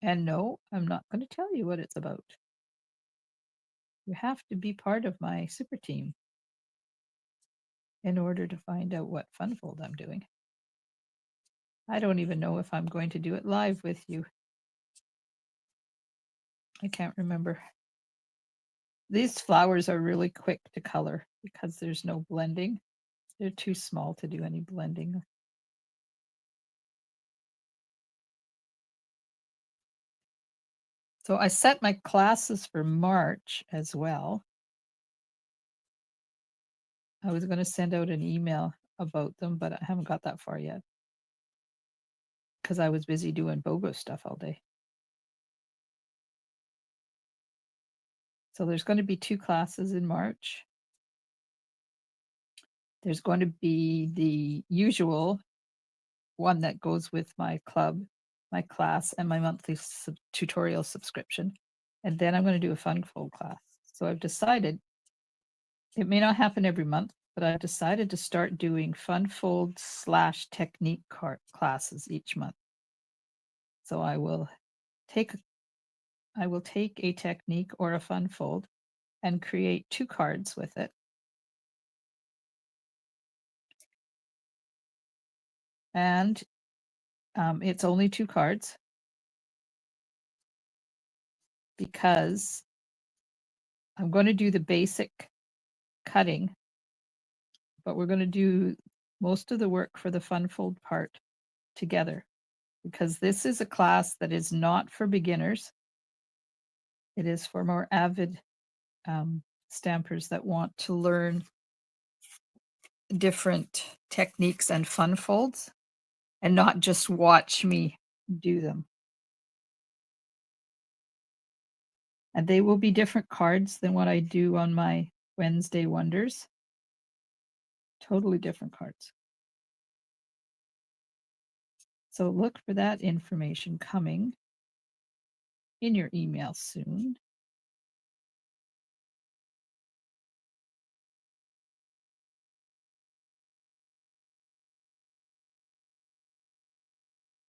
And no, I'm not going to tell you what it's about. You have to be part of my super team in order to find out what fun fold I'm doing. I don't even know if I'm going to do it live with you. I can't remember. These flowers are really quick to color because there's no blending. They're too small to do any blending. So I set my classes for March as well. I was going to send out an email about them, but I haven't got that far yet because I was busy doing BOGO stuff all day. So there's going to be 2 classes in March. There's going to be the usual one that goes with my club, my class, and my monthly tutorial subscription. And then I'm going to do a fun fold class. So I've decided, it may not happen every month, but I've decided to start doing fun fold / technique classes each month. So I will take a technique or a fun fold and create 2 cards with it. And it's only 2 cards because I'm going to do the basic cutting, but we're going to do most of the work for the fun fold part together, because this is a class that is not for beginners. It is for more avid stampers that want to learn different techniques and fun folds and not just watch me do them. And they will be different cards than what I do on my Wednesday Wonders. Totally different cards. So look for that information coming in your email soon.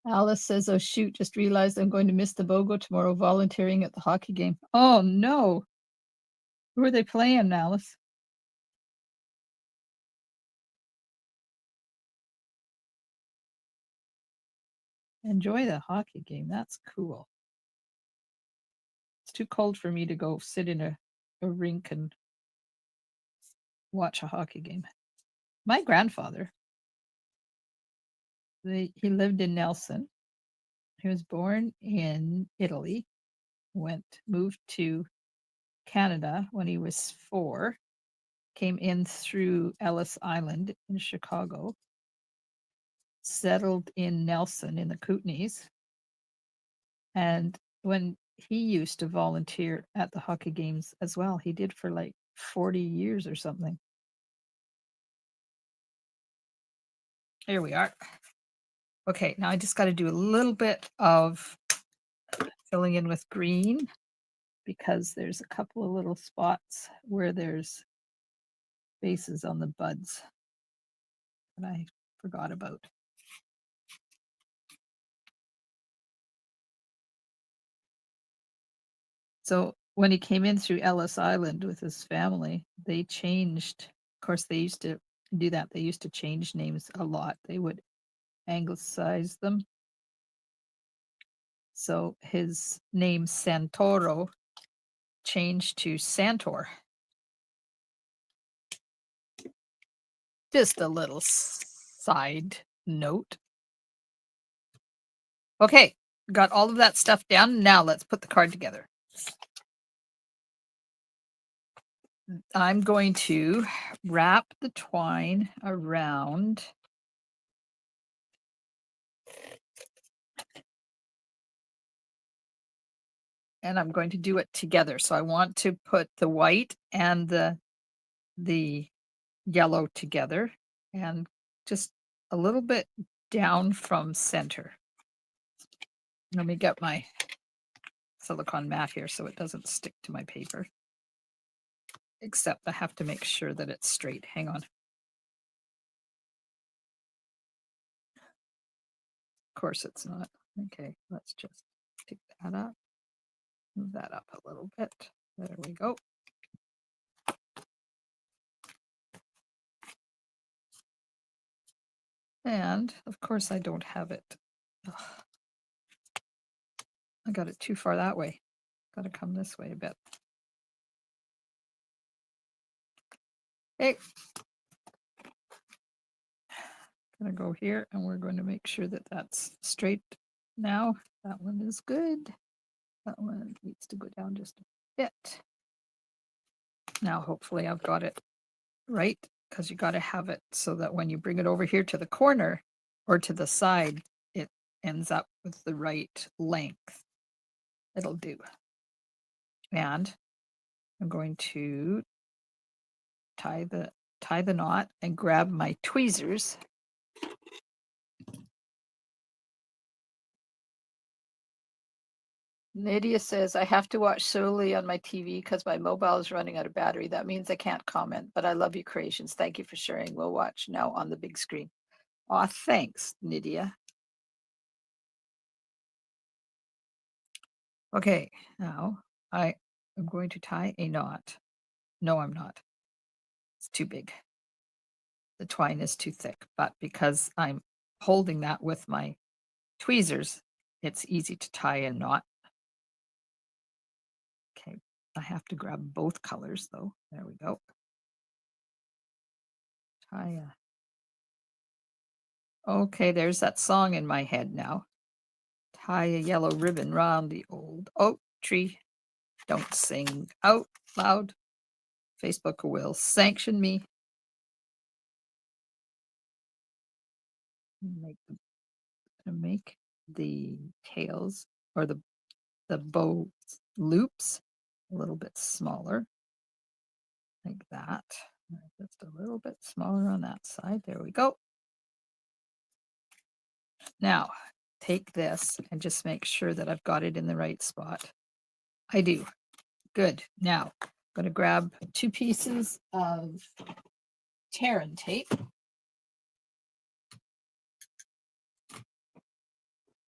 Alice says, oh shoot, just realized I'm going to miss the BOGO tomorrow volunteering at the hockey game. Oh no. Who are they playing, Alice? Enjoy the hockey game. That's cool. It's too cold for me to go sit in a rink and watch a hockey game. My grandfather, he lived in Nelson. He was born in Italy, moved to Canada when he was 4, came in through Ellis Island in Chicago, settled in Nelson in the Kootenays. And when he used to volunteer at the hockey games as well, he did for like 40 years or something. Here we are. Okay, now I just got to do a little bit of filling in with green because there's a couple of little spots where there's bases on the buds that I forgot about. So when he came in through Ellis Island with his family, they changed. Of course, they used to do that. They used to change names a lot. They would anglicize them. So his name Santoro changed to Santor. Just a little side note. Okay, got all of that stuff down. Now let's put the card together. I'm going to wrap the twine around and I'm going to do it together. So I want to put the white and the yellow together and just a little bit down from center. Let me get my silicone mat here so it doesn't stick to my paper. Except I have to make sure that it's straight. Hang on. Of course it's not. Okay, let's just take that up. Move that up a little bit. There we go. And of course I don't have it. Ugh. I got it too far that way. Got to come this way a bit. Okay. Gonna go here and we're going to make sure that that's straight now. That one is good. That one needs to go down just a bit. Now hopefully I've got it right because you got to have it so that when you bring it over here to the corner or to the side, it ends up with the right length. It'll do. And I'm going to tie the knot and grab my tweezers. Nydia says, I have to watch solely on my TV because my mobile is running out of battery. That means I can't comment, but I love your creations. Thank you for sharing. We'll watch now on the big screen. Aw, thanks, Nydia. Okay, now I am going to tie a knot. No, I'm not. It's too big. The twine is too thick, but because I'm holding that with my tweezers, it's easy to tie a knot. Okay, I have to grab both colors though. There we go. Tie a... Okay, there's that song in my head now. Tie a yellow ribbon round the old oak tree. Don't sing out loud. Facebook will sanction me. Make the tails or the bow loops a little bit smaller, like that. Just a little bit smaller on that side. There we go. Now, take this and just make sure that I've got it in the right spot. I do. Good. Now, I'm going to grab 2 pieces of Terran tape.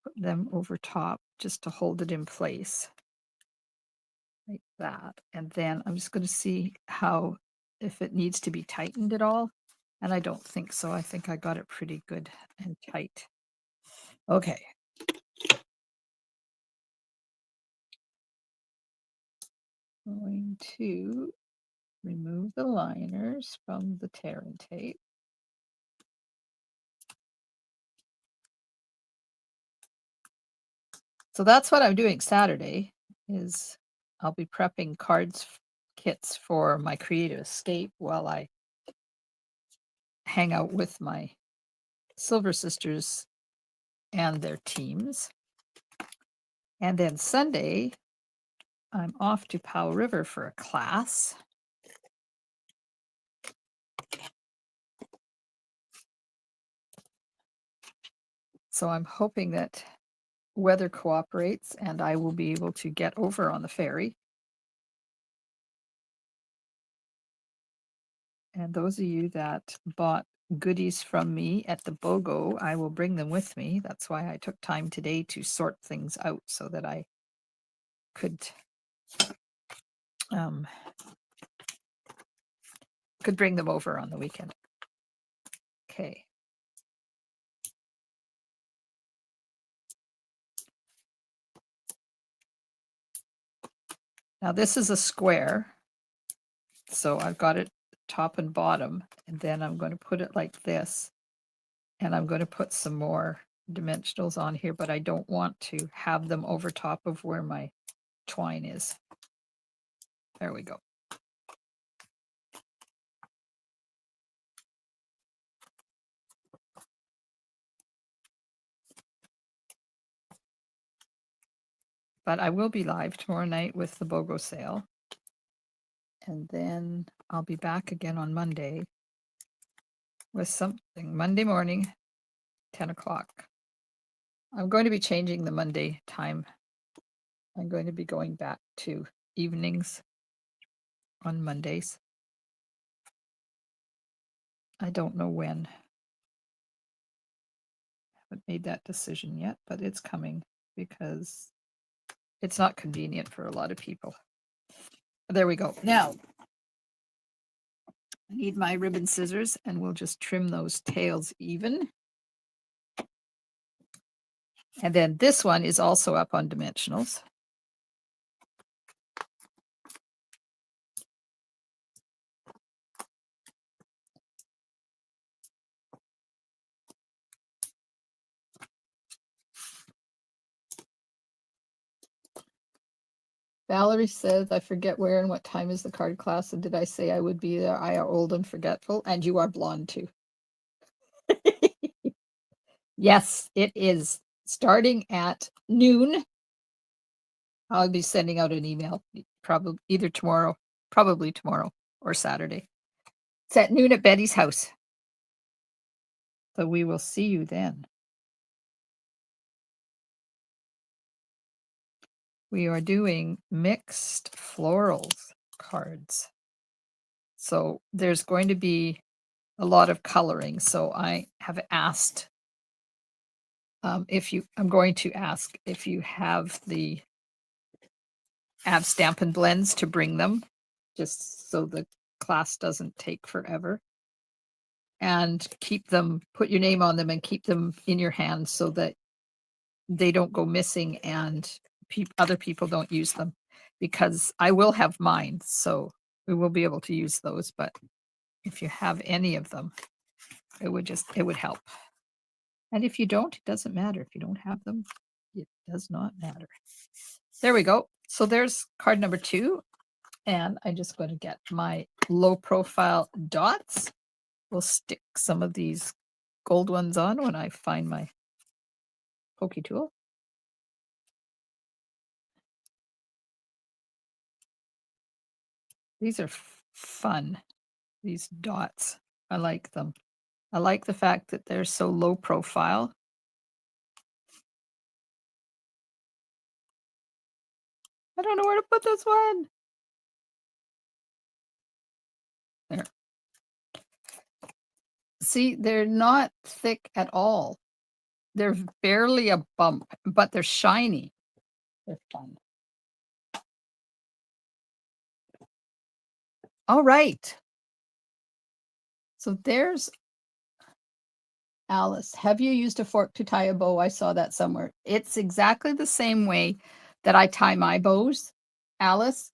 Put them over top just to hold it in place. Like that. And then I'm just going to see if it needs to be tightened at all. And I don't think so. I think I got it pretty good and tight. Okay. Going to remove the liners from the Terran tape. So that's what I'm doing Saturday is I'll be prepping kits for my creative escape while I hang out with my Silver Sisters and their teams. And then Sunday, I'm off to Powell River for a class. So I'm hoping that weather cooperates and I will be able to get over on the ferry. And those of you that bought goodies from me at the BOGO, I will bring them with me. That's why I took time today to sort things out so that I could bring them over on the weekend. Okay. Now this is a square. So I've got it top and bottom, and then I'm going to put it like this. And I'm going to put some more dimensionals on here, but I don't want to have them over top of where my twine is. There we go. But I will be live tomorrow night with the BOGO sale. And then I'll be back again on Monday with something. Monday morning, 10 o'clock. I'm going to be changing the Monday time. I'm going to be going back to evenings on Mondays. I don't know when. I haven't made that decision yet, but it's coming because it's not convenient for a lot of people. There we go. Now, I need my ribbon scissors and we'll just trim those tails even. And then this one is also up on dimensionals. Valerie says, I forget where and what time is the card class. And did I say I would be there? I are old and forgetful. And you are blonde too. Yes, it is. Starting at noon. I'll be sending out an email probably either tomorrow, probably tomorrow or Saturday. It's at noon at Betty's house. So we will see you then. We are doing mixed florals cards. So there's going to be a lot of coloring. So I have asked I'm going to ask if you have the Stampin' Blends to bring them, just so the class doesn't take forever. And keep them, put your name on them and keep them in your hand so that they don't go missing and other people don't use them, because I will have mine, so we will be able to use those. But if you have any of them, it would help. And if you don't, it doesn't matter. If you don't have them, it does not matter. There we go. So there's card number 2. And I'm just going to get my low profile dots. We'll stick some of these gold ones on when I find my pokey tool. These are fun, these dots. I like them. I like the fact that they're so low profile. I don't know where to put this one. There. See, they're not thick at all. They're barely a bump, but they're shiny. They're fun. All right. So there's Alice. Have you used a fork to tie a bow? I saw that somewhere. It's exactly the same way that I tie my bows, Alice.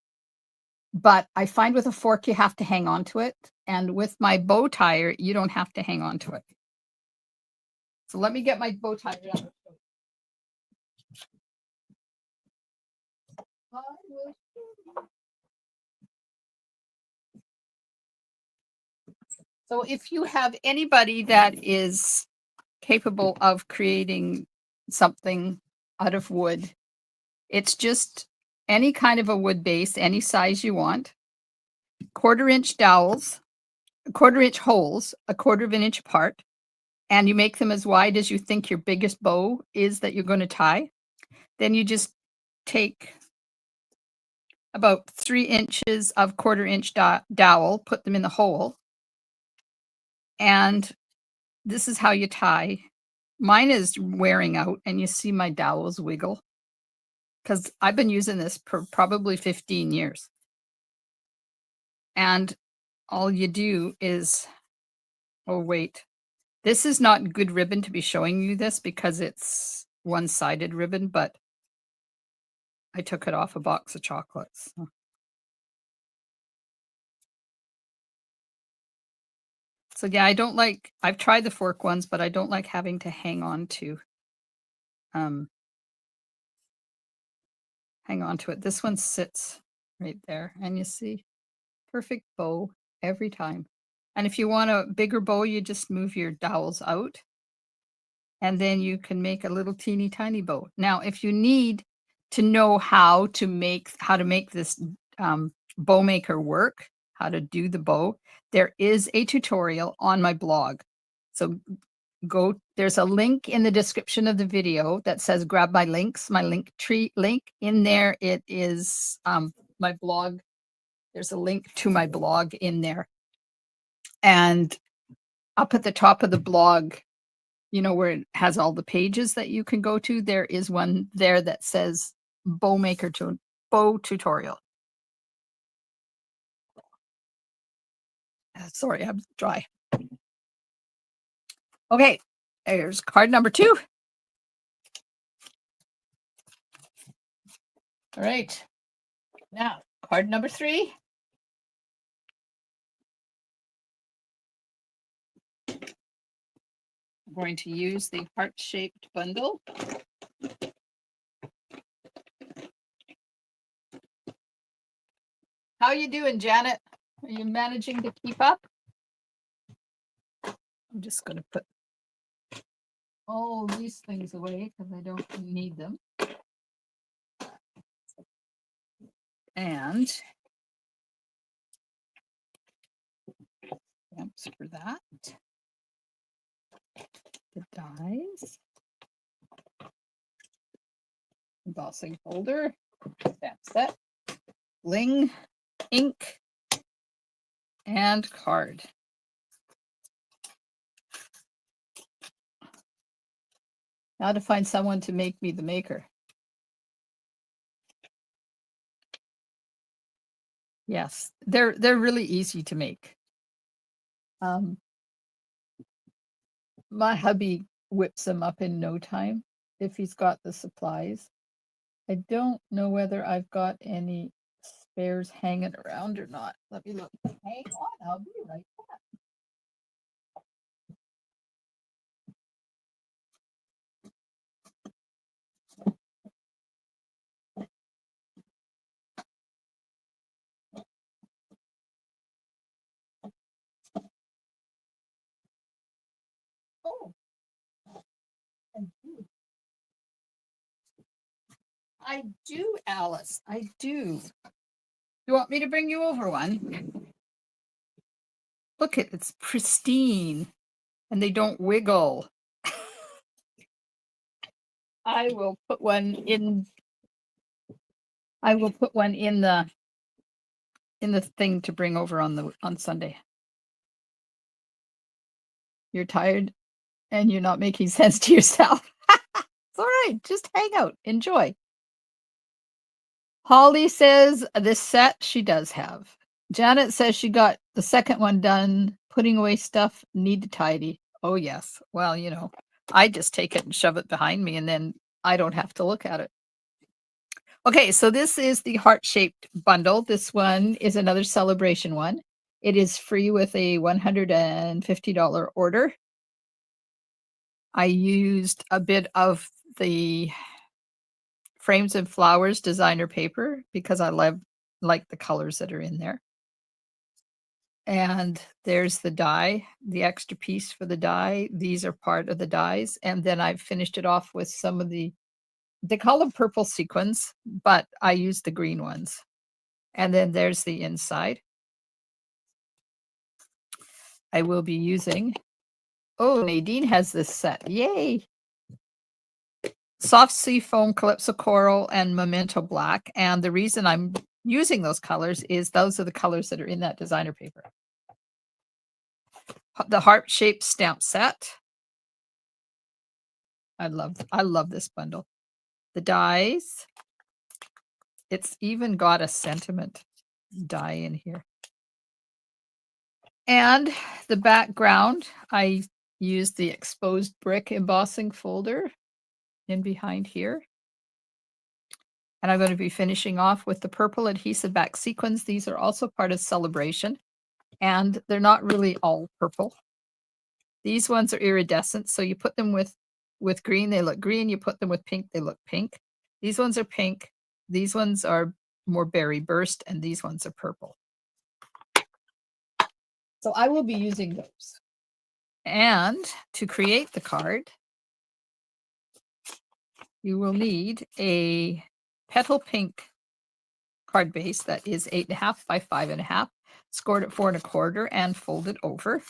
But I find with a fork, you have to hang on to it. And with my bow tire, you don't have to hang on to it. So let me get my bow tire out. So if you have anybody that is capable of creating something out of wood, it's just any kind of a wood base, any size you want, 1/4-inch dowels, 1/4-inch holes, 1/4 of an inch apart, and you make them as wide as you think your biggest bow is that you're going to tie. Then you just take about 3 inches of 1/4 inch dowel, put them in the hole. And this is how you tie. Mine is wearing out, and you see my dowels wiggle because I've been using this for probably 15 years. And all you do is, oh, wait, this is not good ribbon to be showing you this because it's one-sided ribbon, but I took it off a box of chocolates. So yeah, I don't like, I've tried the fork ones, but I don't like having to hang on to it. This one sits right there, and you see, perfect bow every time. And if you want a bigger bow, you just move your dowels out, and then you can make a little teeny tiny bow. Now, if you need to know how to make this bow maker work, how to do the bow, there is a tutorial on my blog. So there's a link in the description of the video that says grab my links, my Linktree link. In there, it is my blog. There's a link to my blog in there. And up at the top of the blog, you know, where it has all the pages that you can go to, there is one there that says bow tutorial. Sorry, I'm dry. Okay, there's card number 2. All right, now card number 3. I'm going to use the heart-shaped bundle. How you doing, Janet? Are you managing to keep up? I'm just going to put all these things away because I don't need them. And stamps for that. The dies. Embossing folder. Stamp set. Bling. Ink. And card. Now to find someone to make me the maker. Yes, they're really easy to make. My hubby whips them up in no time if he's got the supplies. I don't know whether I've got any spares hanging around or not. Let me look. Hang on, I'll be right back. Oh, I do, Alice. I do. You want me to bring you over one? Look, it's pristine and they don't wiggle. I will put one in. I will put one in the thing to bring over on Sunday. You're tired and you're not making sense to yourself. It's all right. Just hang out. Enjoy. Holly says this set she does have. Janet says she got the second one done. Putting away stuff, need to tidy. Oh, yes. Well, you know, I just take it and shove it behind me and then I don't have to look at it. Okay, so this is the heart-shaped bundle. This one is another celebration one. It is free with a $150 order. I used a bit of the Frames and Flowers designer paper because I like the colors that are in there. And there's the die, the extra piece for the die. These are part of the dies. And then I've finished it off with some of they call them purple sequins, but I use the green ones. And then there's the inside. I will be using, oh, Nadine has this set. Yay. Soft Sea Foam, Calypso Coral, and Memento Black. And the reason I'm using those colors is those are the colors that are in that designer paper. The heart-shaped stamp set. I love this bundle. The dies. It's even got a sentiment die in here. And the background, I used the exposed brick embossing folder in behind here. And I'm going to be finishing off with the purple adhesive back sequins. These are also part of Celebration, and they're not really all purple. These ones are iridescent, so you put them with green, they look green. You put them with pink, they look pink. These ones are pink. These ones are more berry burst, and these ones are purple. So I will be using those. And to create the card, you will need a petal pink card base that is 8.5 by 5.5, scored at 4 1/4 and folded over.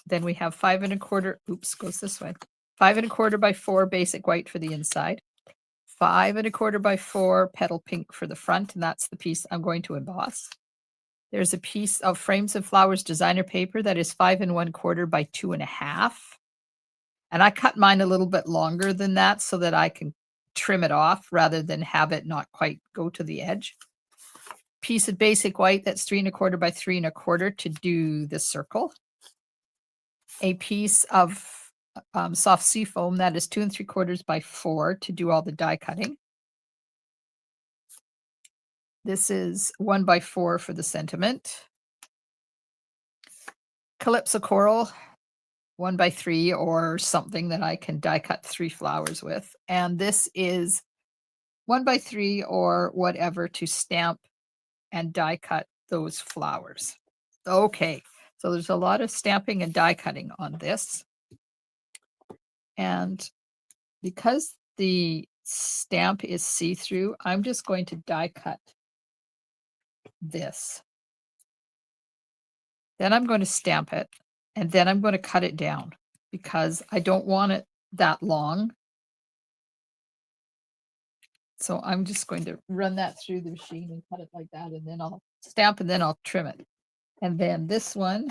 Then we have 5 1/4, oops, goes this way. 5 1/4 by 4 basic white for the inside. 5 1/4 by 4 petal pink for the front, and that's the piece I'm going to emboss. There's a piece of Frames and Flowers designer paper that is 5 1/4 by 2.5. And I cut mine a little bit longer than that so that I can trim it off rather than have it not quite go to the edge. Piece of basic white that's 3 1/4 by 3 1/4 to do the circle. A piece of soft sea foam that is 2 3/4 by 4 to do all the die cutting. This is 1 by 4 for the sentiment. Calypso coral, 1 by 3 or something that I can die cut 3 flowers with. And this is 1 by 3 or whatever to stamp and die cut those flowers. Okay, so there's a lot of stamping and die cutting on this. And because the stamp is see-through, I'm just going to die cut this. Then I'm going to stamp it, and then I'm going to cut it down because I don't want it that long. So I'm just going to run that through the machine and cut it like that, and then I'll stamp and then I'll trim it. And then this one,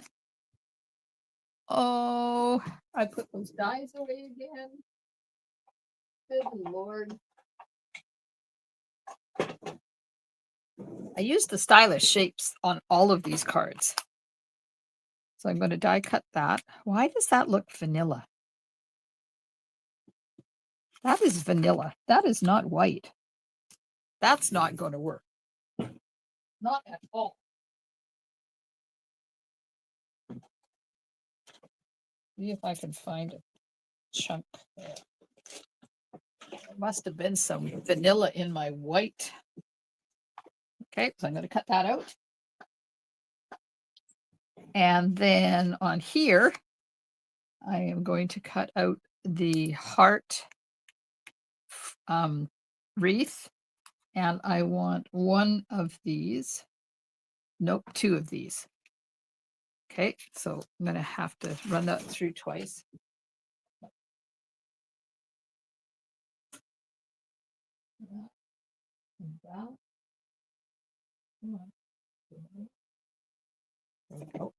oh, I put those dies away again. Good Lord. I used the stylish shapes on all of these cards. So I'm going to die cut that. Why does that look vanilla? That is vanilla. That is not white. That's not going to work. Not at all. See if I can find a chunk there. There must have been some vanilla in my white. Okay, so I'm going to cut that out. And then on here, I am going to cut out the heart wreath. And I want one of these. Nope, 2 of these. Okay, so I'm going to have to run that through twice.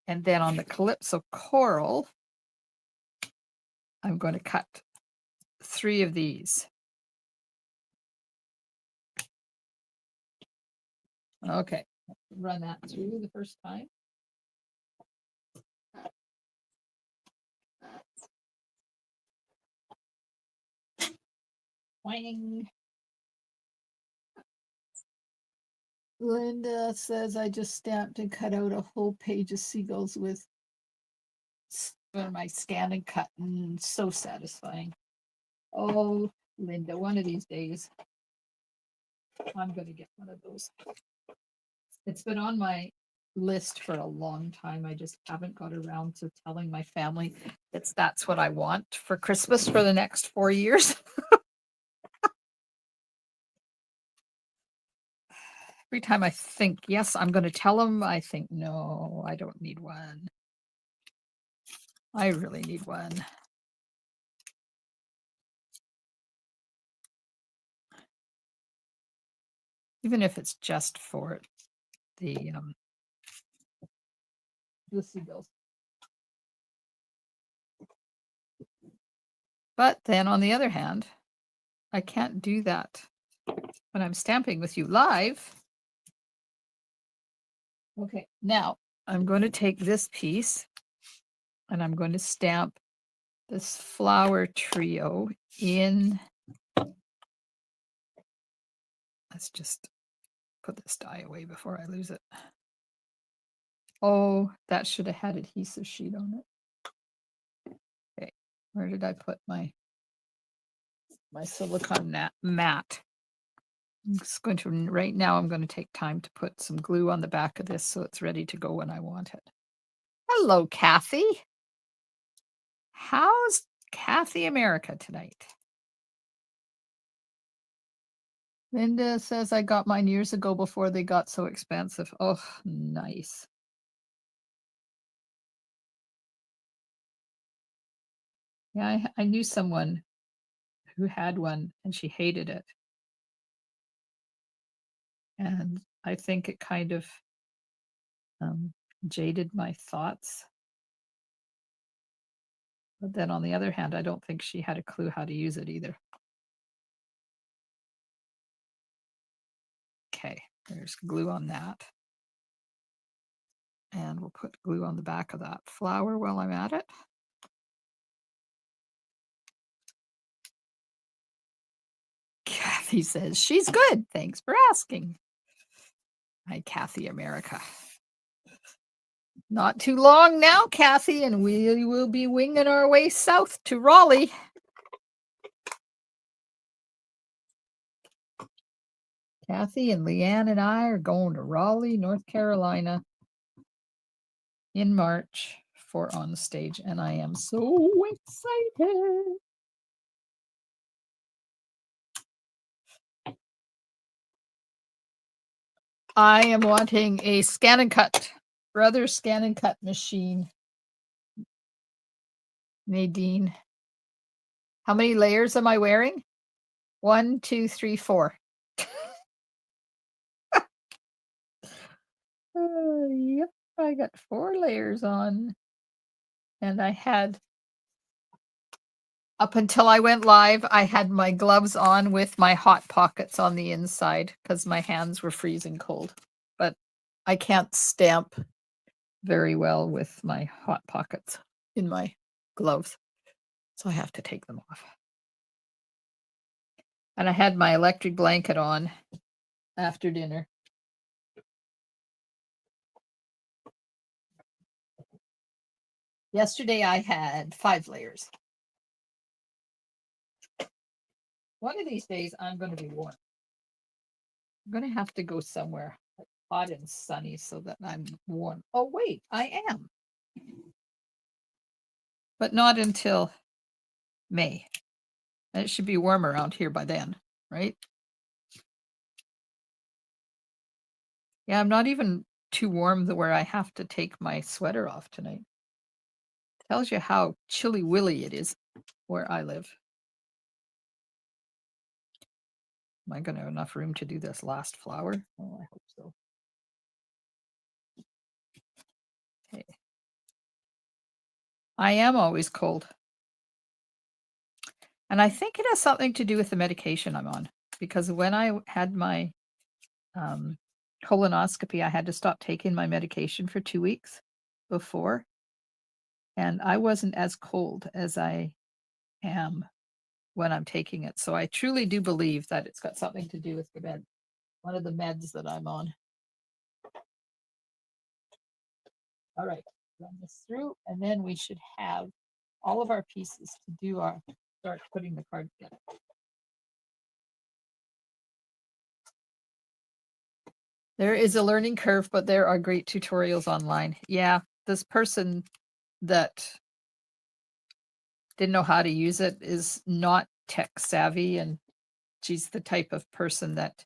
And then on the Calypso coral, I'm going to cut 3 of these. Okay, run that through the first time. Wang. Linda says I just stamped and cut out a whole page of seagulls with my scan and cut, and so satisfying. Oh, Linda, one of these days I'm going to get one of those. It's been on my list for a long time. I just haven't got around to telling my family that's what I want for Christmas for the next 4 years. Every time I think, yes, I'm going to tell them, I think, no, I don't need one. I really need one. even if it's just for the seagulls. But then on the other hand, I can't do that when I'm stamping with you live. Okay, now I'm going to take this piece and I'm going to stamp this flower trio in. Let's just put this die away before I lose it. Oh, that should have had adhesive sheet on it. Okay, where did I put my silicone mat? I'm just going to, right now, I'm going to take time to put some glue on the back of this so it's ready to go when I want it. Hello, Kathy. How's Kathy America tonight? Linda says I got mine years ago before they got so expensive. Oh, nice. Yeah, I knew someone who had one and she hated it. And I think it kind of jaded my thoughts. But then on the other hand, I don't think she had a clue how to use it either. Okay, there's glue on that. And we'll put glue on the back of that flower while I'm at it. Kathy says, she's good. Thanks for asking. Hi, Kathy America. Not too long now, Kathy, and we will be winging our way south to Raleigh. Kathy and Leanne and I are going to Raleigh, North Carolina in March for On Stage, and I am so excited. I am wanting a scan and cut, Brother scan and cut machine. Nadine. How many layers am I wearing? 1, 2, 3, 4. Yep, I got 4 layers on. And I had, up until I went live, I had my gloves on with my hot pockets on the inside because my hands were freezing cold. But I can't stamp very well with my hot pockets in my gloves. So I have to take them off. And I had my electric blanket on after dinner. Yesterday I had 5 layers. One of these days I'm going to be warm. I'm going to have to go somewhere hot and sunny so that I'm warm. Oh, wait, I am. But not until May. And it should be warm around here by then, right? Yeah, I'm not even too warm where I have to take my sweater off tonight. Tells you how chilly willy it is where I live. Am I going to have enough room to do this last flower? Oh, I hope so. Okay. I am always cold. And I think it has something to do with the medication I'm on. Because when I had my colonoscopy, I had to stop taking my medication for 2 weeks before. And I wasn't as cold as I am when I'm taking it. So I truly do believe that it's got something to do with the med, one of the meds that I'm on. All right, run this through, and then we should have all of our pieces to do our, start putting the card together. There is a learning curve, but there are great tutorials online. Yeah, this person that didn't know how to use it is not tech savvy, and she's the type of person that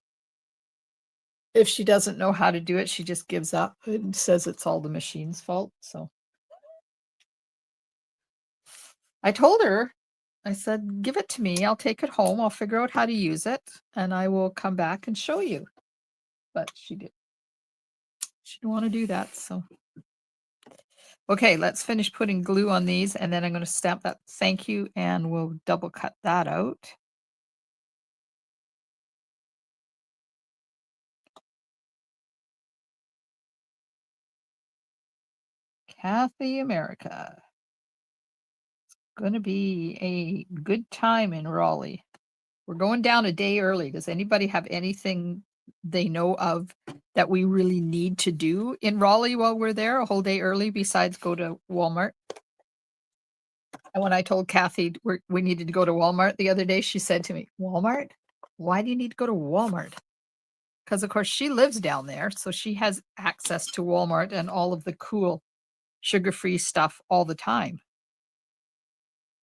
if she doesn't know how to do it, she just gives up and says it's all the machine's fault. So I told her, I said, give it to me. I'll take it home. I'll figure out how to use it and I will come back and show you. but she didn't want to do that. So, okay, let's finish putting glue on these, and then I'm going to stamp that thank you, and we'll double cut that out. Kathy America. It's going to be a good time in Raleigh. We're going down a day early. Does anybody have anything they know of that we really need to do in Raleigh while we're there a whole day early besides go to Walmart? And when I told Kathy we needed to go to Walmart the other day, she said to me, Walmart? Why do you need to go to Walmart? Because, of course, she lives down there. So she has access to Walmart and all of the cool sugar-free stuff all the time.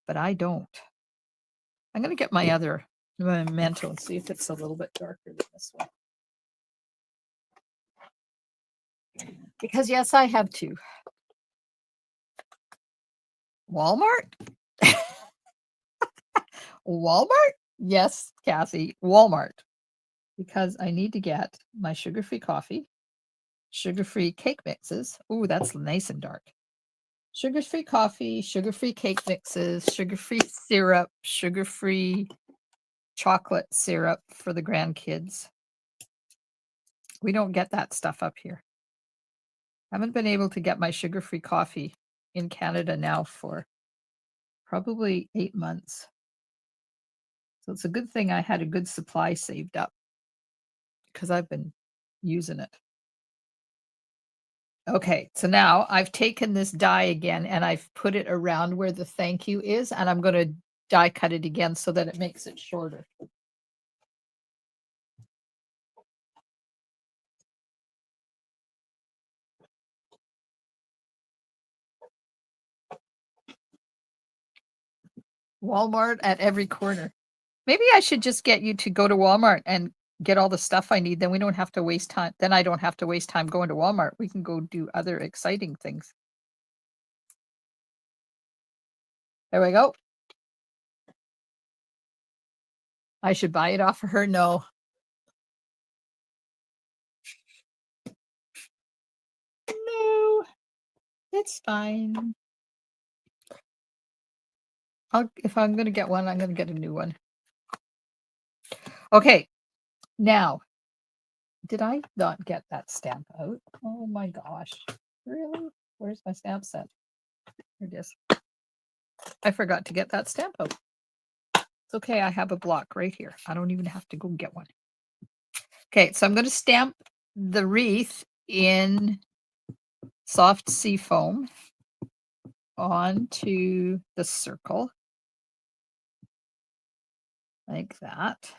But I don't. I'm going to get my other memento and see if it's a little bit darker than this one. Because, yes, I have two. Walmart? Walmart? Yes, Kathy, Walmart. Because I need to get my sugar-free coffee, sugar-free cake mixes. Ooh, that's nice and dark. Sugar-free coffee, sugar-free cake mixes, sugar-free syrup, sugar-free chocolate syrup for the grandkids. We don't get that stuff up here. I haven't been able to get my sugar-free coffee in Canada now for probably 8 months. So it's a good thing I had a good supply saved up because I've been using it. Okay, so now I've taken this die again and I've put it around where the thank you is, and I'm going to die cut it again so that it makes it shorter. Walmart at every corner. Maybe I should just get you to go to Walmart and get all the stuff I need. Then we don't have to waste time. Then I don't have to waste time going to Walmart. We can go do other exciting things. There we go. I should buy it off of her. No. No, it's fine. If I'm going to get one, I'm going to get a new one. Okay, now, did I not get that stamp out? Oh my gosh. Really? Where's my stamp set? Here it is. I forgot to get that stamp out. It's okay, I have a block right here. I don't even have to go get one. Okay, so I'm going to stamp the wreath in soft sea foam onto the circle. Like that.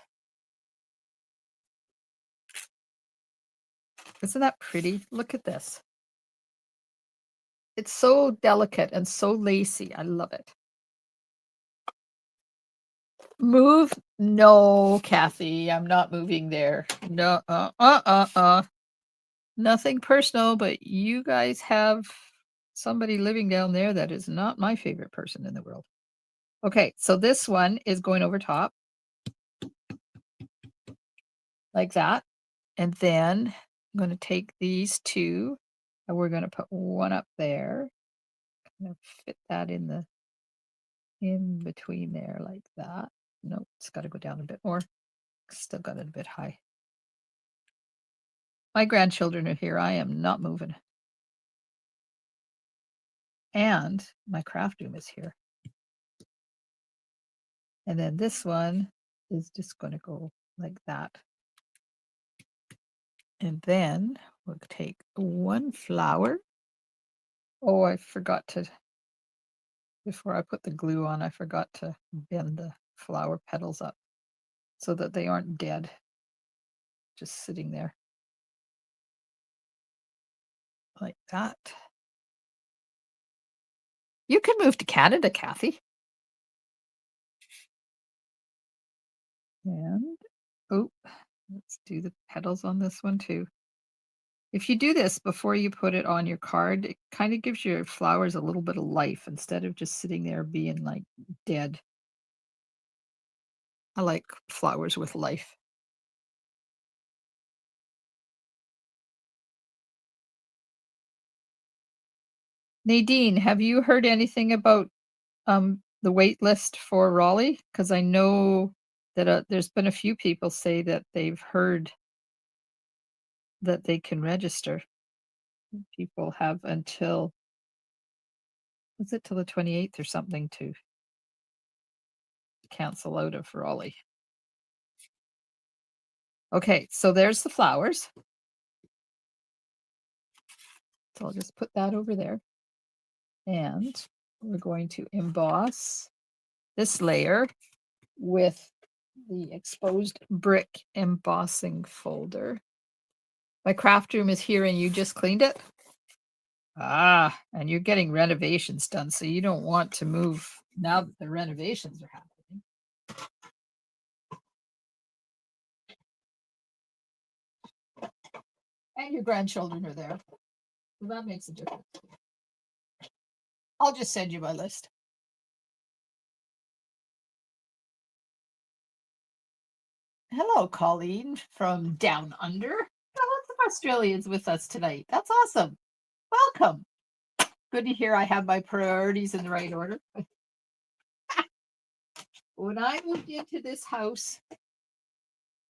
Isn't that pretty? Look at this. It's so delicate and so lacy. I love it. Move? No, Kathy, I'm not moving there. No, nothing personal, but you guys have somebody living down there that is not my favorite person in the world. Okay, so this one is going over top. Like that. And then I'm going to take these two and we're going to put one up there. Kind of fit that in between there like that. Nope, it's got to go down a bit more. Still got it a bit high. My grandchildren are here. I am not moving. And my craft room is here. And then this one is just going to go like that. And then we'll take one flower. Oh, I forgot to, before I put the glue on, I forgot to bend the flower petals up so that they aren't dead, just sitting there. Like that. You can move to Canada, Kathy. And, oh, let's do the petals on this one too. If you do this before you put it on your card, it kind of gives your flowers a little bit of life instead of just sitting there being like dead. I like flowers with life. Nadine, have you heard anything about the wait list for Raleigh? Because I know that there's been a few people say that they've heard that they can register. People have until, is it till the 28th or something to cancel out of Raleigh? Okay, so there's the flowers. So I'll just put that over there. And we're going to emboss this layer with the exposed brick embossing folder. My craft room is here and you just cleaned it? Ah, and you're getting renovations done, so you don't want to move now that the renovations are happening. And your grandchildren are there. So that makes a difference. I'll just send you my list. Hello, Colleen from Down Under. Lots of Australians with us tonight. That's awesome. Welcome. Good to hear I have my priorities in the right order. When I moved into this house,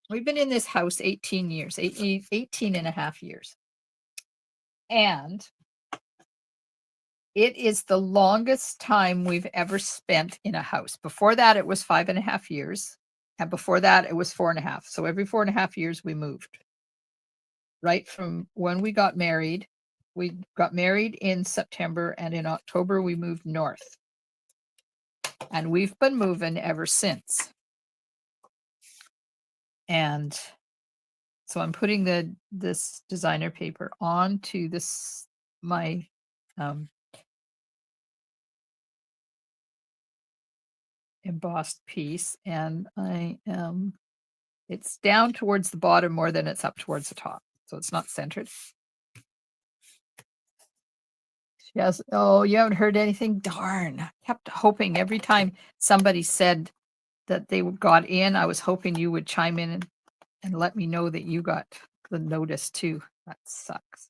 we've been in this house 18 years, 18 and a half years. And it is the longest time we've ever spent in a house. Before that, it was 5.5 years. And before that, it was 4.5. So every 4.5 years, we moved. Right from when we got married in September, and in October, we moved north. And we've been moving ever since. And so I'm putting this designer paper onto this, my embossed piece, and it's down towards the bottom more than it's up towards the top, so it's not centered. Yes. Oh, you haven't heard anything? Darn. I kept hoping every time somebody said that they got in, I was hoping you would chime in and let me know that you got the notice too. That sucks.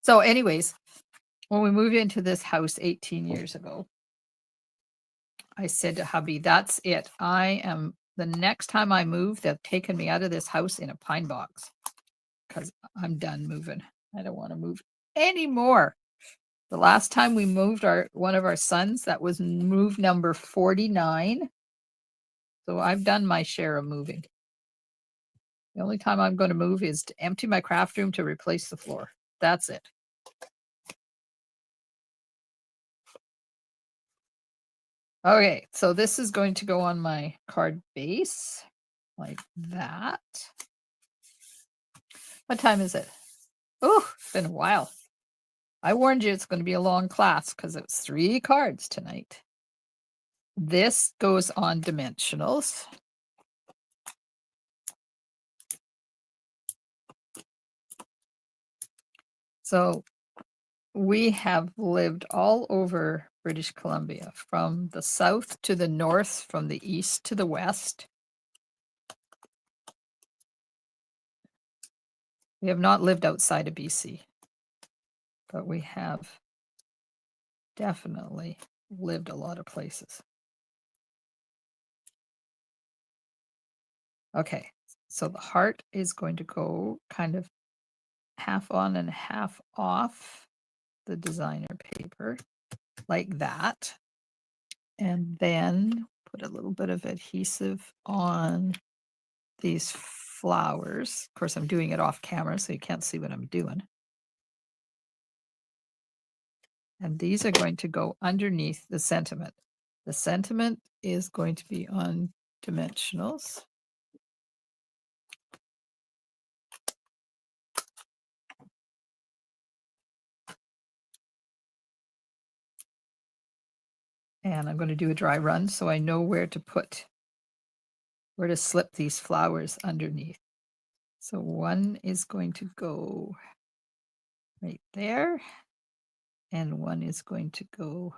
So anyways, when we moved into this house 18 years ago, I said to hubby, that's it. The next time I move, they've taken me out of this house in a pine box because I'm done moving. I don't want to move anymore. The last time we moved one of our sons, that was move number 49. So I've done my share of moving. The only time I'm going to move is to empty my craft room to replace the floor. That's it. Okay, so this is going to go on my card base like that. What time is it? Oh, it's been a while. I warned you it's going to be a long class because it's 3 cards tonight. This goes on dimensionals. So we have lived all over British Columbia, from the south to the north, from the east to the west. We have not lived outside of BC, but we have definitely lived a lot of places. Okay, so the heart is going to go kind of half on and half off the designer paper like that. And then put a little bit of adhesive on these flowers. Of course, I'm doing it off camera, so you can't see what I'm doing. And these are going to go underneath the sentiment. The sentiment is going to be on dimensionals. And I'm going to do a dry run so I know where to slip these flowers underneath. So one is going to go right there, and one is going to go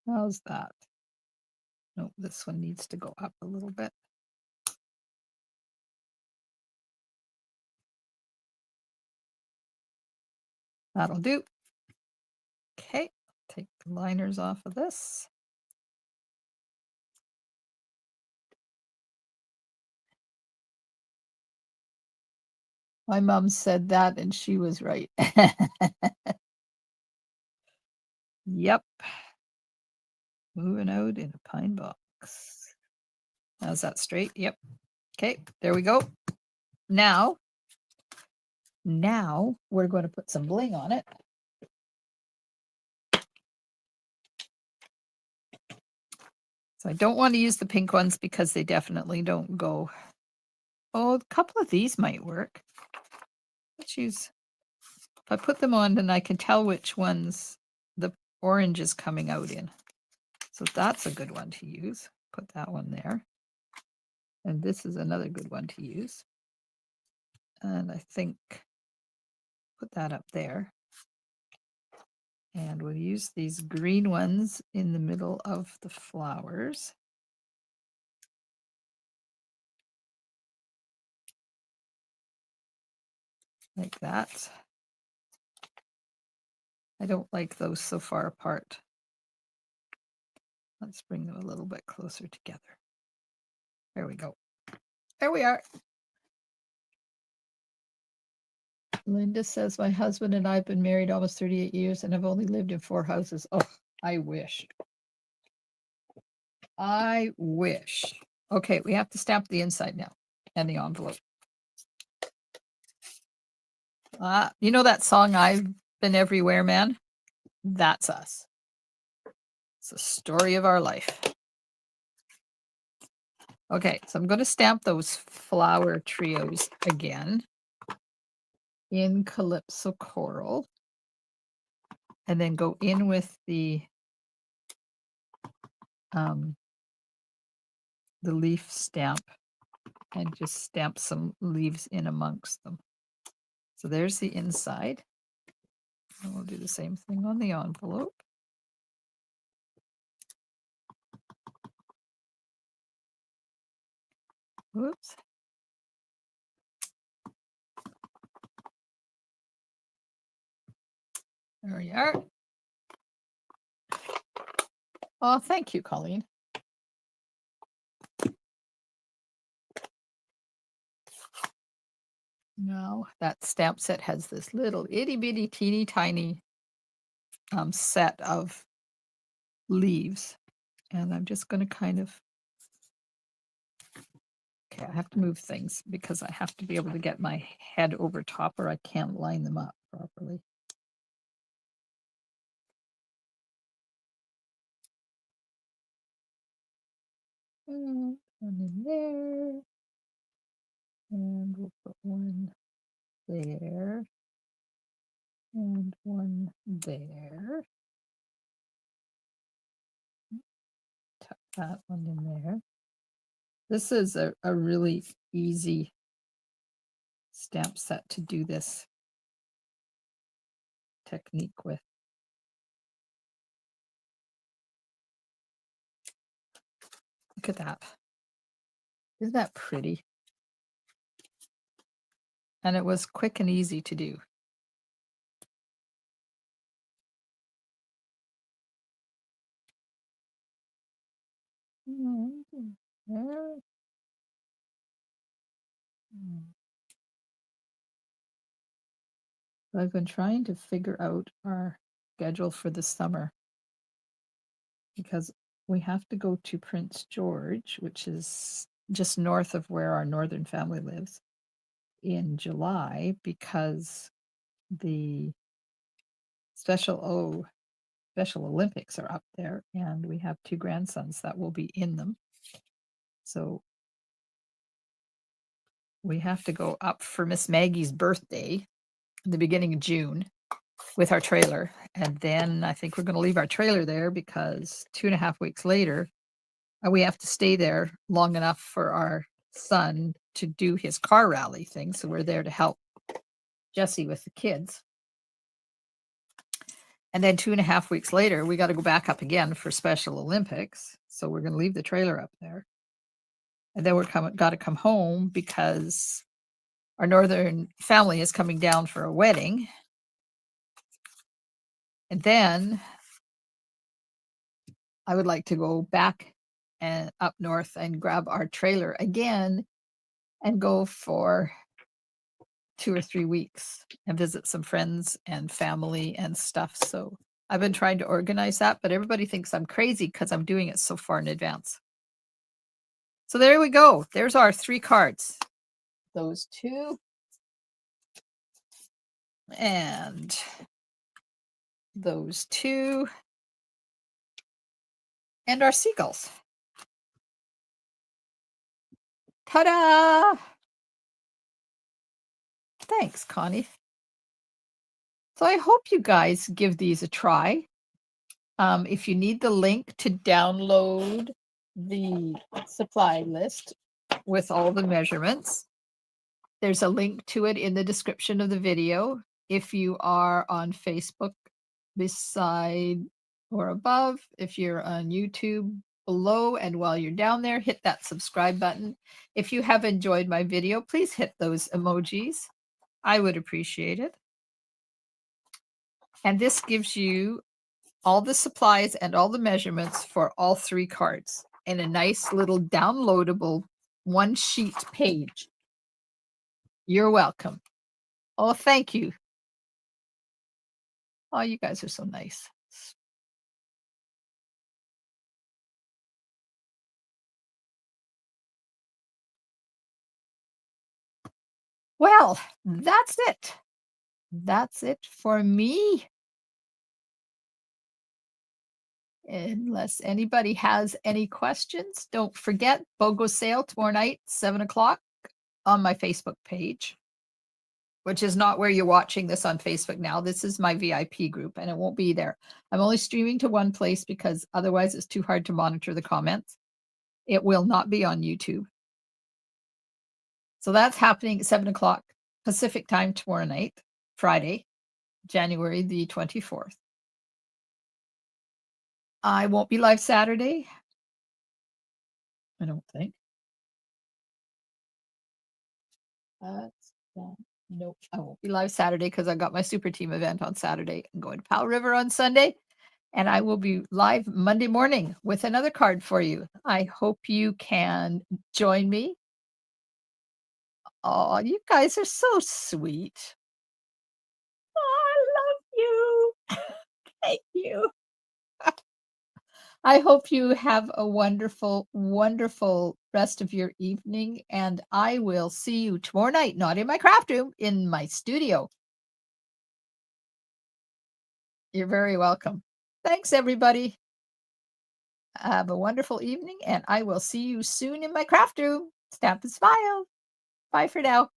how's that? No, this one needs to go up a little bit. That'll do. Okay, take the liners off of this. My mom said that and she was right. Yep. Moving out in a pine box. How's that straight? Yep. Okay, there we go. Now we're going to put some bling on it. So I don't want to use the pink ones because they definitely don't go. Oh, a couple of these might work. Let's use, if I put them on, then I can tell which ones the orange is coming out in. So that's a good one to use. Put that one there. And this is another good one to use. And I think put that up there. And we'll use these green ones in the middle of the flowers. Like that. I don't like those so far apart. Let's bring them a little bit closer together. There we go. There we are. Linda says, my husband and I have been married almost 38 years and have only lived in 4 houses. Oh, I wish. I wish. Okay, we have to stamp the inside now and the envelope. You know that song, I've Been Everywhere, Man? That's us. It's the story of our life. Okay, so I'm going to stamp those flower trios again in Calypso Coral. And then go in with the leaf stamp and just stamp some leaves in amongst them. So there's the inside. And we'll do the same thing on the envelope. Whoops. There we are. Oh, thank you, Colleen. Now that stamp set has this little itty bitty teeny tiny set of leaves. And I'm just going to kind of, okay, I have to move things because I have to be able to get my head over top or I can't line them up properly. One in there. And we'll put one there. And one there. Tuck that one in there. This is a really easy stamp set to do this technique with. Look at that. Isn't that pretty? And it was quick and easy to do. I've been trying to figure out our schedule for the summer because we have to go to Prince George, which is just north of where our northern family lives, in July because the Special Olympics are up there and we have 2 grandsons that will be in them. So we have to go up for Miss Maggie's birthday in the beginning of June with our trailer. And then I think we're going to leave our trailer there because 2.5 weeks later, we have to stay there long enough for our son to do his car rally thing. So we're there to help Jesse with the kids. And then 2.5 weeks later, we got to go back up again for Special Olympics. So we're going to leave the trailer up there. And then got to come home because our northern family is coming down for a wedding. And then I would like to go back and up north and grab our trailer again and go for 2 or 3 weeks and visit some friends and family and stuff. So I've been trying to organize that, but everybody thinks I'm crazy because I'm doing it so far in advance. So there we go. There's our 3 cards. Those 2 and those 2 and our seagulls. Ta-da! Thanks, Connie. So I hope you guys give these a try. If you need the link to download the supply list with all the measurements, there's a link to it in the description of the video. If you are on Facebook, beside or above. If you're on YouTube, below. And while you're down there, hit that subscribe button. If you have enjoyed my video, please hit those emojis. I would appreciate it. And this gives you all the supplies and all the measurements for all 3 cards in a nice little downloadable 1-sheet page. You're welcome. Oh, thank you. Oh, you guys are so nice. Well, that's it. That's it for me. Unless anybody has any questions, don't forget BOGO sale tomorrow night, 7:00 on my Facebook page, which is not where you're watching this on Facebook now. This is my VIP group and it won't be there. I'm only streaming to one place because otherwise it's too hard to monitor the comments. It will not be on YouTube. So that's happening at 7:00 Pacific time tomorrow night, Friday, January the 24th. I won't be live Saturday. I don't think. Nope, I won't be live Saturday because I got my super team event on Saturday. I'm going to Powell River on Sunday, and I will be live Monday morning with another card for you. I hope you can join me. Oh, you guys are so sweet. Oh, I love you. Thank you. I hope you have a wonderful, wonderful rest of your evening, and I will see you tomorrow night, not in my craft room, in my studio. You're very welcome. Thanks, everybody. Have a wonderful evening, and I will see you soon in my craft room. Stamp and smile. Bye for now.